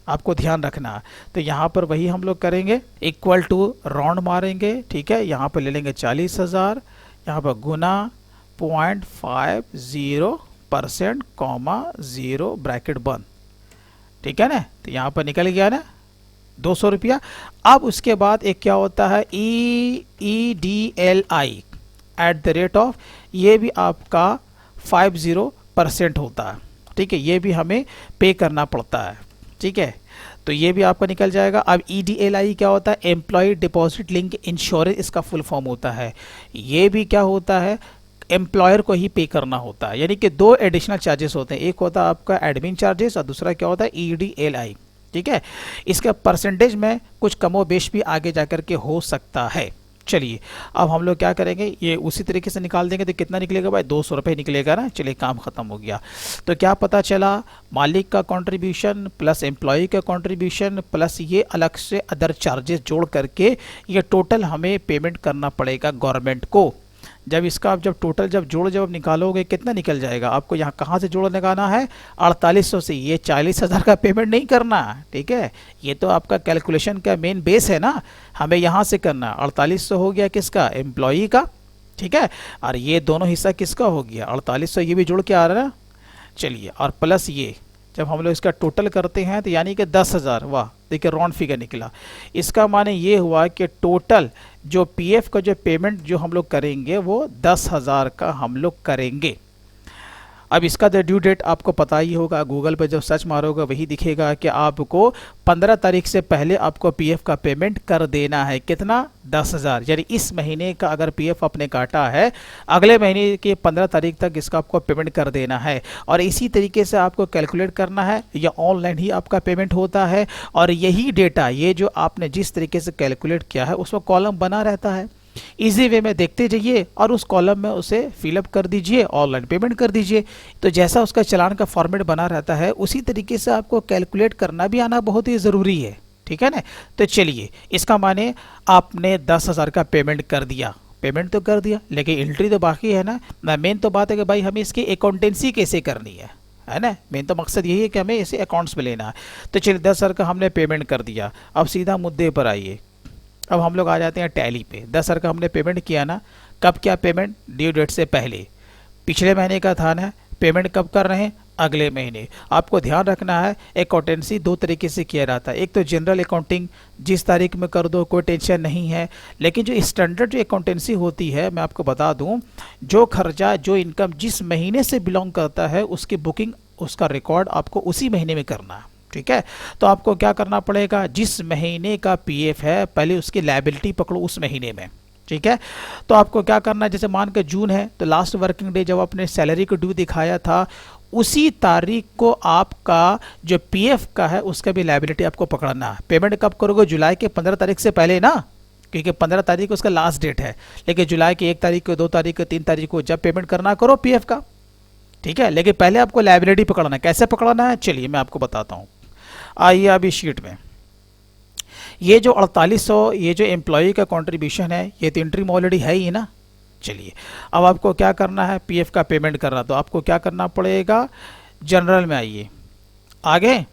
आपको ध्यान रखना है। तो यहाँ पर वही हम लोग करेंगे, इक्वल टू राउंड मारेंगे, ठीक है। यहाँ पर ले लेंगे 40,000, यहाँ पर गुना 0.50%, परसेंट कॉमा 0 ब्रैकेट बंद, ठीक है ना। तो यहाँ पर निकल गया ना 200 रुपया। अब उसके बाद एक क्या होता है EDLI @ ये भी आपका 50% होता है, ठीक है, ये भी हमें पे करना पड़ता है, ठीक है। तो ये भी आपका निकल जाएगा। अब EDLI क्या होता है, एम्प्लॉय डिपॉजिट लिंक इंश्योरेंस, इसका फुल फॉर्म होता है। ये भी क्या होता है, एम्प्लॉयर को ही पे करना होता है, यानी कि दो एडिशनल चार्जेस होते हैं, एक होता है आपका एडमिन चार्जेस और दूसरा क्या होता है EDLI, ठीक है। इसका परसेंटेज में कुछ कमो बेश भी आगे जाकर के हो सकता है। चलिए अब हम लोग क्या करेंगे, ये उसी तरीके से निकाल देंगे। तो कितना निकलेगा भाई, 200 रुपये निकलेगा ना। चलिए काम ख़त्म हो गया। तो क्या पता चला, मालिक का कंट्रीब्यूशन प्लस एम्प्लॉय का कंट्रीब्यूशन प्लस ये अलग से अदर चार्जेस जोड़ करके ये टोटल हमें पेमेंट करना पड़ेगा गवर्नमेंट को। जब इसका आप जब टोटल जब निकालोगे कितना निकल जाएगा, आपको यहाँ कहाँ से जोड़ लगाना है, 4800 से। ये 40,000 का पेमेंट नहीं करना, ठीक है। ये तो आपका कैलकुलेशन का मेन बेस है ना, हमें यहाँ से करना। 4800 हो गया किसका, एम्प्लॉई का, ठीक है। और ये दोनों हिस्सा किसका हो गया, 4800, ये भी जुड़ के आ रहा है ना। चलिए और प्लस ये जब हम लोग इसका टोटल करते हैं तो यानी कि 10,000, वाह देखिए राउंड फिगर निकला। इसका माने ये हुआ कि टोटल जो पीएफ का जो पेमेंट जो हम लोग करेंगे वो 10,000 का हम लोग करेंगे। अब इसका ड्यू डेट आपको पता ही होगा, गूगल पे जब सर्च मारोगे वही दिखेगा कि आपको 15 तारीख से पहले आपको पीएफ का पेमेंट कर देना है। कितना, 10,000। यानी इस महीने का अगर पीएफ आपने काटा है, अगले महीने के 15 तारीख तक इसका आपको पेमेंट कर देना है। और इसी तरीके से आपको कैलकुलेट करना है, या ऑनलाइन ही आपका पेमेंट होता है। और यही डेटा, ये जो आपने जिस तरीके से कैलकुलेट किया है उसमें कॉलम बना रहता है। इजी वे में देखते जाइए और उस कॉलम में उसे फिलअप कर दीजिए, ऑनलाइन पेमेंट कर दीजिए। तो जैसा उसका चालान का फॉर्मेट बना रहता है उसी तरीके से आपको कैलकुलेट करना भी आना बहुत ही ज़रूरी है, ठीक है ना। तो चलिए, इसका माने आपने 10,000 का पेमेंट कर दिया, पेमेंट तो कर दिया, लेकिन एंट्री तो बाकी है ना। मेन तो बात है कि भाई हमें इसकी अकाउंटेंसी कैसे करनी है ना। मेन तो मकसद यही है कि हमें इसे अकाउंट्स में लेना है। तो चलिए 10,000 का हमने पेमेंट कर दिया। अब सीधा मुद्दे पर आइए, अब हम लोग आ जाते हैं टैली पे। 10,000 का हमने पेमेंट किया ना, कब किया पेमेंट, ड्यू डेट से पहले। पिछले महीने का था ना, पेमेंट कब कर रहे हैं, अगले महीने। आपको ध्यान रखना है अकाउंटेंसी दो तरीके से किया जाता है। एक तो जनरल अकाउंटिंग, जिस तारीख में कर दो कोई टेंशन नहीं है। लेकिन जो स्टैंडर्ड जो अकाउंटेंसी होती है, मैं आपको बता दूं, जो खर्चा जो इनकम जिस महीने से बिलोंग करता है उसकी बुकिंग, उसका रिकॉर्ड आपको उसी महीने में करना है, ठीक है। तो आपको क्या करना पड़ेगा, जिस महीने का पीएफ है पहले उसकी लायबिलिटी पकड़ो उस महीने में, ठीक है। तो आपको क्या करना है, जैसे मान के जून है तो लास्ट वर्किंग डे जब आपने सैलरी को ड्यू दिखाया था उसी तारीख को आपका जो पीएफ का है उसका भी लायबिलिटी आपको पकड़ना है। पेमेंट कब करोगे, जुलाई के 15 तारीख से पहले ना, क्योंकि 15 तारीख को उसका लास्ट डेट है। लेकिन जुलाई के 1 तारीख को, 2 तारीख को, 3 तारीख को जब पेमेंट करना करो पीएफ का, ठीक है। लेकिन पहले आपको लायबिलिटी पकड़ना है। कैसे पकड़ना है, चलिए मैं आपको बताता हूँ। आइए अभी शीट में, ये जो 4800 ये जो एम्प्लॉय का कंट्रीब्यूशन है, ये तो एंट्री में ऑलरेडी है ही ना। चलिए अब आपको क्या करना है, पीएफ का पेमेंट करना, तो आपको क्या करना पड़ेगा, जनरल में आइए आगे।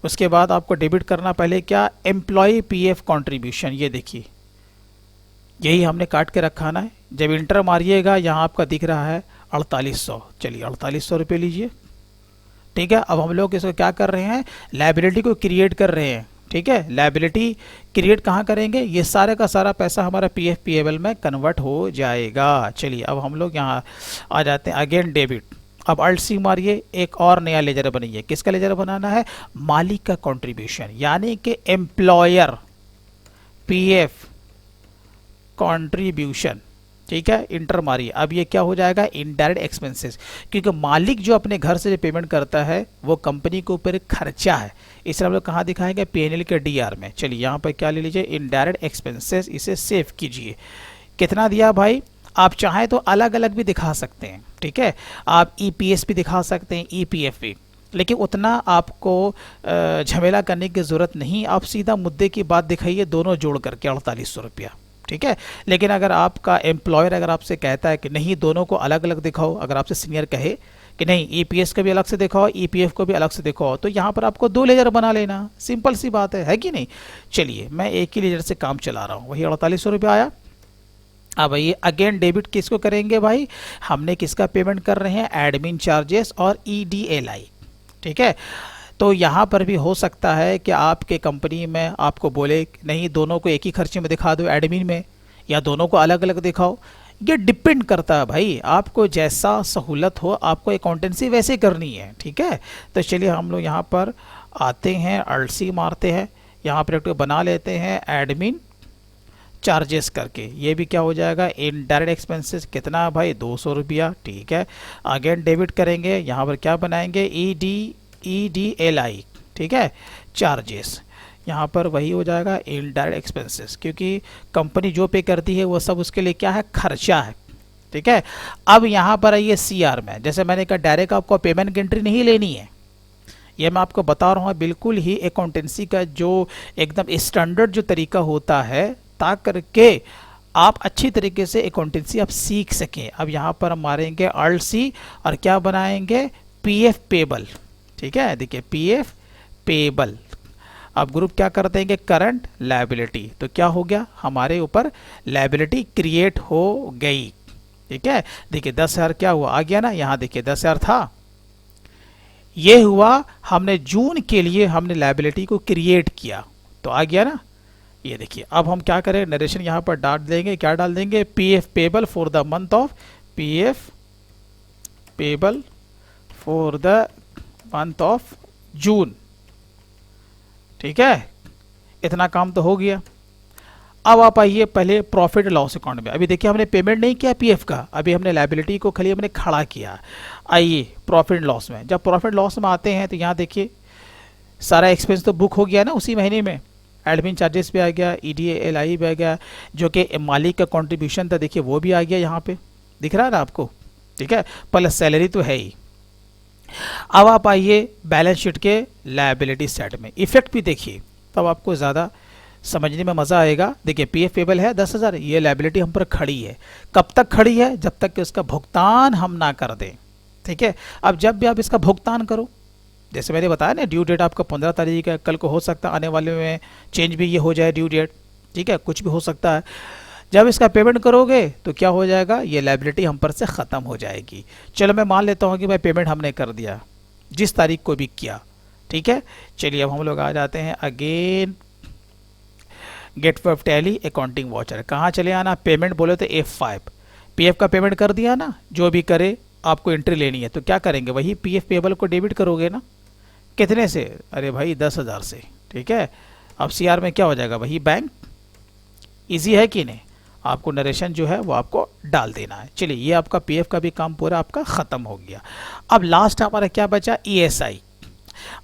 उसके बाद आपको डेबिट करना पहले क्या, एम्प्लॉय पीएफ कंट्रीब्यूशन। ये देखिए यही हमने काट के रखा ना है। जब इंटर मारिएगा यहाँ आपका दिख रहा है 4800। चलिए 4800 रुपये लीजिए, ठीक है। अब हम लोग इसको क्या कर रहे हैं, लायबिलिटी को क्रिएट कर रहे हैं, ठीक है। लायबिलिटी क्रिएट कहाँ करेंगे, ये सारे का सारा पैसा हमारा पीएफ पीएबल में कन्वर्ट हो जाएगा। चलिए अब हम लोग यहाँ आ जाते हैं, अगेन डेबिट। अब अल्ट सी मारिए, एक और नया लेजर बनाइए। किसका लेजर बनाना है, मालिक का कंट्रीब्यूशन, यानी कि एम्प्लॉयर पीएफ कंट्रीब्यूशन, ठीक है। इंटर मारिए। अब ये क्या हो जाएगा, इनडायरेक्ट एक्सपेंसेस, क्योंकि मालिक जो अपने घर से जो पेमेंट करता है वो कंपनी के ऊपर एक खर्चा है। इसे हम लोग कहाँ दिखाएंगे, पीएनएल के डीआर में। चलिए यहाँ पर क्या ले लीजिए, इनडायरेक्ट एक्सपेंसेस, इसे सेव कीजिए। कितना दिया भाई, आप चाहें तो अलग अलग भी दिखा सकते हैं, ठीक है। आप ईपीएस भी दिखा सकते हैं, ईपीएफ भी, लेकिन उतना आपको झमेला करने की ज़रूरत नहीं। आप सीधा मुद्दे की बात दिखाइए, दोनों जोड़ करके 4800 रुपया, ठीक है। लेकिन अगर आपका एम्प्लॉयर अगर आपसे कहता है कि नहीं दोनों को अलग अलग दिखाओ, अगर आपसे सीनियर कहे कि नहीं ईपीएस को भी अलग से दिखाओ, ईपीएफ को भी अलग से दिखाओ, तो यहाँ पर आपको 2 लेजर बना लेना, सिंपल सी बात है कि नहीं। चलिए मैं एक ही लेजर से काम चला रहा हूँ, वही 4800 रुपया आया। अब ये अगेन डेबिट किसको करेंगे भाई, हमने किसका पेमेंट कर रहे हैं, एडमिन चार्जेस और EDLI, ठीक है। तो यहाँ पर भी हो सकता है कि आपके कंपनी में आपको बोले नहीं दोनों को एक ही खर्चे में दिखा दो एडमिन में, या दोनों को अलग अलग दिखाओ। ये डिपेंड करता है भाई, आपको जैसा सहूलत हो आपको अकाउंटेंसी वैसे करनी है, ठीक है। तो चलिए हम लोग यहाँ पर आते हैं, अल्सी मारते हैं, यहाँ पर एक बना लेते हैं एडमिन चार्जेस करके। ये भी क्या हो जाएगा, इनडायरेक्ट एक्सपेंसेस कितना है भाई, 200 रुपया, ठीक है। अगेन डेबिट करेंगे, यहाँ पर क्या बनाएंगे, EDLI, ठीक है, चार्जेस। यहाँ पर वही हो जाएगा इनडायरेक्ट एक्सपेंसेस, क्योंकि कंपनी जो पे करती है वो सब उसके लिए क्या है, खर्चा है, ठीक है। अब यहाँ पर आइए CR में, जैसे मैंने कहा डायरेक्ट आपको पेमेंट की एंट्री नहीं लेनी है, ये मैं आपको बता रहा हूँ बिल्कुल ही अकाउंटेंसी का जो एकदम स्टैंडर्ड जो तरीका होता है, ताकि आप अच्छी तरीके से अकाउंटेंसी आप सीख सकें। अब यहाँ पर हम मारेंगे अल्सी और क्या बनाएंगे, PF पेबल, ठीक है। देखिए PF पेबल, अब ग्रुप क्या कर देंगे, करंट लायबिलिटी, तो क्या हो गया, हमारे ऊपर लायबिलिटी क्रिएट हो गई, ठीक है। देखिए 10,000 क्या हुआ, आ गया ना, यहाँ देखिए 10,000 था, ये हुआ, हमने जून के लिए हमने लायबिलिटी को क्रिएट किया तो आ गया ना। ये देखिए अब हम क्या करें, नरेशन यहाँ पर डाल देंगे, क्या डाल देंगे, PF payable for the month of, PF payable for the month of June, ठीक है। इतना काम तो हो गया। अब आप आइए पहले प्रॉफिट लॉस अकाउंट में। अभी देखिए हमने पेमेंट नहीं किया PF का, अभी हमने लायबिलिटी को खाली हमने खड़ा किया। आइए प्रॉफिट लॉस में, जब प्रॉफिट लॉस में आते हैं तो यहाँ देखिए सारा एक्सपेंस तो बुक हो गया ना उसी महीने में, एडमिन चार्जेस भी आ गया, EDLI भी आ गया, जो कि मालिक का कंट्रीब्यूशन था देखिए वो भी आ गया, यहाँ पे दिख रहा है ना आपको, ठीक है, प्लस सैलरी तो है ही। अब आप आइए बैलेंस शीट के लायबिलिटी साइड में, इफेक्ट भी देखिए तब आपको ज़्यादा समझने में मज़ा आएगा। देखिए PF पेबल है 10,000, ये लायबिलिटी हम पर खड़ी है, कब तक खड़ी है, जब तक कि उसका भुगतान हम ना कर दें, ठीक है। अब जब भी आप इसका भुगतान करो, जैसे मैंने बताया ना ड्यू डेट आपका 15 तारीख है, कल को हो सकता है आने वाले में चेंज भी ये हो जाए ड्यू डेट, ठीक है, कुछ भी हो सकता है। जब इसका पेमेंट करोगे तो क्या हो जाएगा, ये लायबिलिटी हम पर से ख़त्म हो जाएगी। चलो मैं मान लेता हूँ कि भाई पेमेंट हमने कर दिया जिस तारीख को भी किया, ठीक है। चलिए अब हम लोग आ जाते हैं again get web tally accounting voucher, कहाँ चले आना, पेमेंट बोले तो F5, PF का पेमेंट कर दिया ना, जो भी करे आपको एंट्री लेनी है तो क्या करेंगे, वही PF पेबल को डेबिट करोगे ना, कितने से, अरे भाई 10,000 से, ठीक है। अब CR में क्या हो जाएगा, वही बैंक, इजी है कि नहीं, आपको नरेशन जो है वो आपको डाल देना है। चलिए ये आपका PF का भी काम पूरा आपका ख़त्म हो गया। अब लास्ट हमारा क्या बचा, ESI।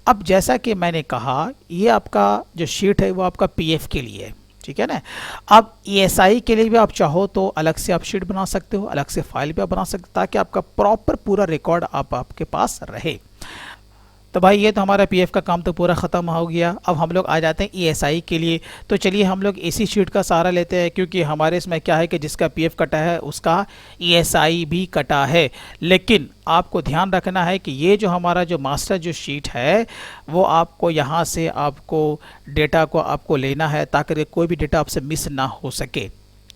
अब जैसा कि मैंने कहा ये आपका जो शीट है वो आपका PF के लिए है, ठीक है ना। अब ESI के लिए भी आप चाहो तो अलग से आप शीट बना सकते हो, अलग से फाइल भी आप बना सकते हो, ताकि आपका प्रॉपर पूरा रिकॉर्ड आपके पास रहे। तो भाई ये तो हमारा PF का काम तो पूरा ख़त्म हो गया। अब हम लोग आ जाते हैं ESI के लिए। तो चलिए हम लोग इसी शीट का सहारा लेते हैं, क्योंकि हमारे इसमें क्या है कि जिसका PF कटा है उसका ESI भी कटा है। लेकिन आपको ध्यान रखना है कि ये जो हमारा जो मास्टर जो शीट है वो आपको यहाँ से आपको डेटा को आपको लेना है, ताकि कोई भी डेटा आपसे मिस ना हो सके,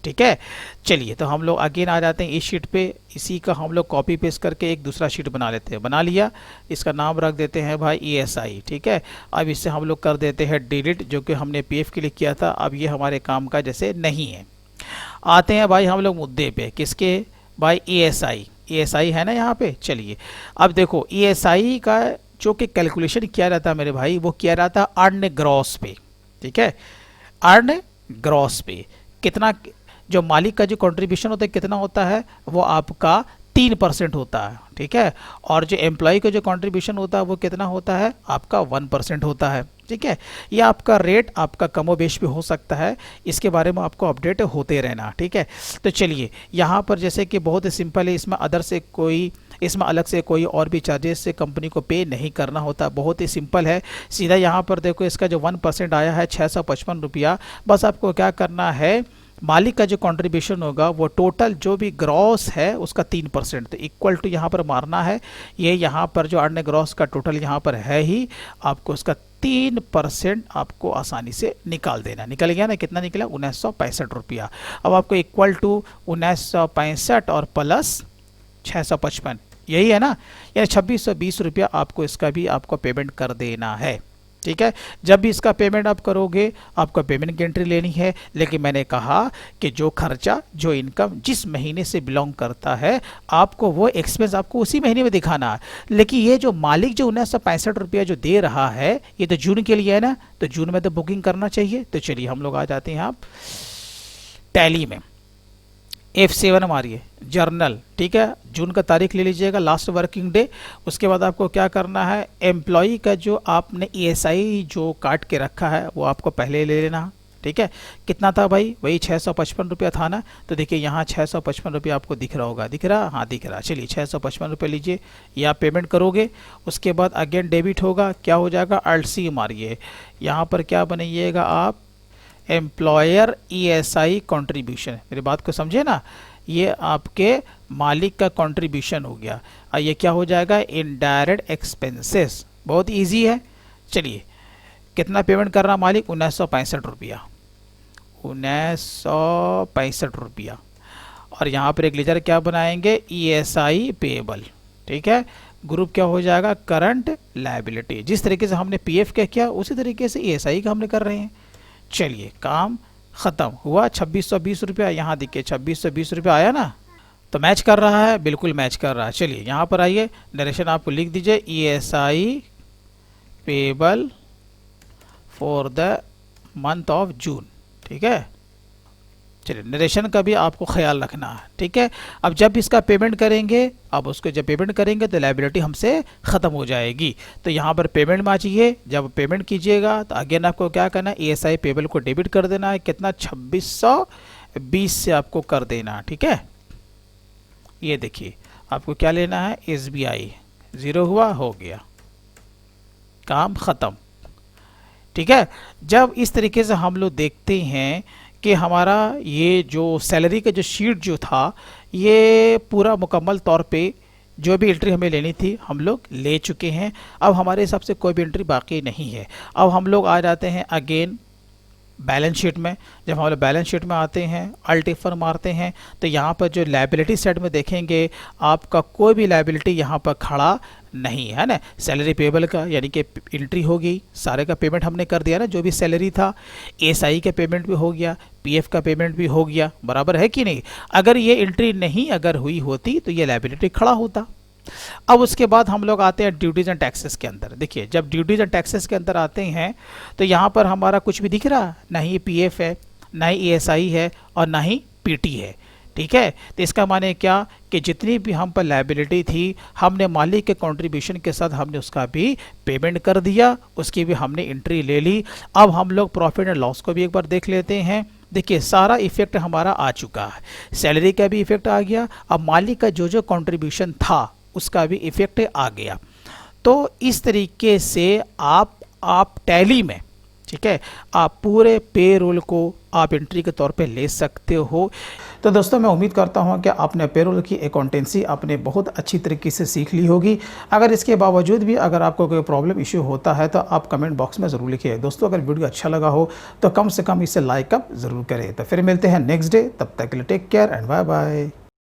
ठीक है। चलिए तो हम लोग अगेन आ जाते हैं इस शीट पे, इसी का हम लोग कॉपी पेस्ट करके एक दूसरा शीट बना लेते हैं। बना लिया, इसका नाम रख देते हैं भाई ESI, ठीक है। अब इससे हम लोग कर देते हैं डिलीट, जो कि हमने PF के लिए किया था, अब ये हमारे काम का जैसे नहीं है। आते हैं भाई हम लोग मुद्दे पे, किसके भाई, ESI है ना यहाँ पे। चलिए अब देखो ESI का जो कि कैलकुलेशन किया रहता है मेरे भाई, वो किया रहता है अर्न ग्रॉस पे, ठीक है। अर्न ग्रॉस पे कितना, जो मालिक का जो कंट्रीब्यूशन होता है कितना होता है, वो आपका 3% होता है, ठीक है। और जो एम्प्लॉय का जो कंट्रीब्यूशन होता है वो कितना होता है, आपका 1% होता है, ठीक है। ये आपका रेट आपका कमोबेश भी हो सकता है, इसके बारे में आपको अपडेट होते रहना, ठीक है। तो चलिए यहाँ पर जैसे कि बहुत ही सिंपल है, इसमें अदर से कोई, इसमें अलग से कोई और भी चार्जेस से कंपनी को पे नहीं करना होता, बहुत ही सिंपल है। सीधा यहाँ पर देखो इसका जो 1% आया है 655 रुपया, बस आपको क्या करना है, मालिक का जो कंट्रीब्यूशन होगा वो टोटल जो भी ग्रॉस है उसका 3%, तो इक्वल टू यहाँ पर मारना है। ये यहाँ पर जो अर्न ग्रॉस का टोटल यहाँ पर है ही, आपको उसका 3% आपको आसानी से निकाल देना। निकल गया ना, कितना निकला? 1965 रुपया। अब आपको इक्वल टू 1965 और प्लस 655, यही है ना, यानी 2620 रुपया आपको इसका भी आपको पेमेंट कर देना है। ठीक है, जब भी इसका पेमेंट आप करोगे आपको पेमेंट की एंट्री लेनी है, लेकिन मैंने कहा कि जो खर्चा, जो इनकम जिस महीने से बिलोंग करता है आपको वो एक्सपेंस आपको उसी महीने में दिखाना है। लेकिन ये जो मालिक जो 1965 रुपया जो दे रहा है ये तो जून के लिए है ना, तो जून में तो बुकिंग करना चाहिए। तो चलिए हम लोग आ जाते हैं आप टैली में, F7 मारिए, जर्नल। ठीक है, जून का तारीख ले लीजिएगा, लास्ट वर्किंग डे। उसके बाद आपको क्या करना है, एम्प्लॉई का जो आपने ESI जो काट के रखा है वो आपको पहले ले लेना है। ठीक है, कितना था भाई? वही 655 रुपया था ना। तो देखिए यहाँ 655 रुपया आपको दिख रहा होगा, दिख रहा? हाँ दिख रहा। चलिए 655 रुपये लीजिए, या पेमेंट करोगे। उसके बाद अगेन डेबिट होगा, क्या हो जाएगा? Alt+C मारिए, यहाँ पर क्या बनाइएगा आप? Employer ESI contribution. मेरी बात को समझे ना, ये आपके मालिक का कंट्रीब्यूशन हो गया। और ये क्या हो जाएगा? Indirect expenses. बहुत इजी है। चलिए कितना पेमेंट कर रहा मालिक? 1965 रुपया, 1965 रुपया। और यहाँ पर एक लेजर क्या बनाएंगे? ESI payable. ठीक है, ग्रुप क्या हो जाएगा? Current liability. जिस तरीके से हमने PF का किया उसी तरीके से ESI का हमने कर रहे हैं। चलिए काम ख़त्म हुआ। 2620 रुपया, यहाँ देखिए 2620 रुपया आया ना, तो मैच कर रहा है, बिल्कुल मैच कर रहा है। चलिए यहाँ पर आइए, नरेशन आपको लिख दीजिए ESI payable for the month of June. ठीक है, चलिए नरेशन का भी आपको ख्याल रखना है। ठीक है, अब जब इसका पेमेंट करेंगे, अब उसको जब पेमेंट करेंगे तो लायबिलिटी हमसे ख़त्म हो जाएगी। तो यहाँ पर पेमेंट में आ जाइए, जब पेमेंट कीजिएगा तो अगेन आपको क्या करना है? ESI पेबल को डेबिट कर देना है। कितना? 2620 से आपको कर देना। ठीक है, ये देखिए आपको क्या लेना है? SBI। ज़ीरो हुआ, हो गया, काम ख़त्म। ठीक है, जब इस तरीके से हम लोग देखते हैं कि हमारा ये जो सैलरी का जो शीट जो था ये पूरा मुकम्मल तौर पे जो भी एंट्री हमें लेनी थी हम लोग ले चुके हैं। अब हमारे हिसाब से कोई भी एंट्री बाकी नहीं है। अब हम लोग आ जाते हैं अगेन बैलेंस शीट में। जब हम लोग बैलेंस शीट में आते हैं, Alt+F मारते हैं, तो यहाँ पर जो लायबिलिटी साइड में देखेंगे आपका कोई भी लायबिलिटी यहाँ पर खड़ा नहीं है ना। सैलरी पेबल का यानी कि एंट्री होगी, सारे का पेमेंट हमने कर दिया ना, जो भी सैलरी था। ESI का पेमेंट भी हो गया, PF का पेमेंट भी हो गया, बराबर है कि नहीं? अगर ये एंट्री नहीं अगर हुई होती तो ये लायबिलिटी खड़ा होता। अब उसके बाद हम लोग आते हैं ड्यूटीज एंड टैक्सेस के अंदर। देखिए जब ड्यूटीज एंड टैक्सेस के अंदर आते हैं तो यहाँ पर हमारा कुछ भी दिख रहा, ना ही PF है, ना ही ESI है और ना ही PT है। ठीक है, तो इसका माने क्या कि जितनी भी हम पर लायबिलिटी थी हमने मालिक के कंट्रीब्यूशन के साथ हमने उसका भी पेमेंट कर दिया, उसकी भी हमने एंट्री ले ली। अब हम लोग प्रॉफिट एंड लॉस को भी एक बार देख लेते हैं। देखिए सारा इफेक्ट हमारा आ चुका है, सैलरी का भी इफेक्ट आ गया, अब मालिक का जो जो कंट्रीब्यूशन था उसका भी इफेक्ट आ गया। तो इस तरीके से आप टैली में, ठीक है, आप पूरे पेरोल को आप एंट्री के तौर पे ले सकते हो। तो दोस्तों मैं उम्मीद करता हूँ कि आपने पेरोल की अकाउंटेंसी आपने बहुत अच्छी तरीके से सीख ली होगी। अगर इसके बावजूद भी अगर आपको कोई प्रॉब्लम इशू होता है तो आप कमेंट बॉक्स में ज़रूर लिखिए। दोस्तों अगर वीडियो अच्छा लगा हो तो कम से कम इसे लाइक अप ज़रूर करें। तो फिर मिलते हैं नेक्स्ट डे, तब तक के लिए take care and bye bye.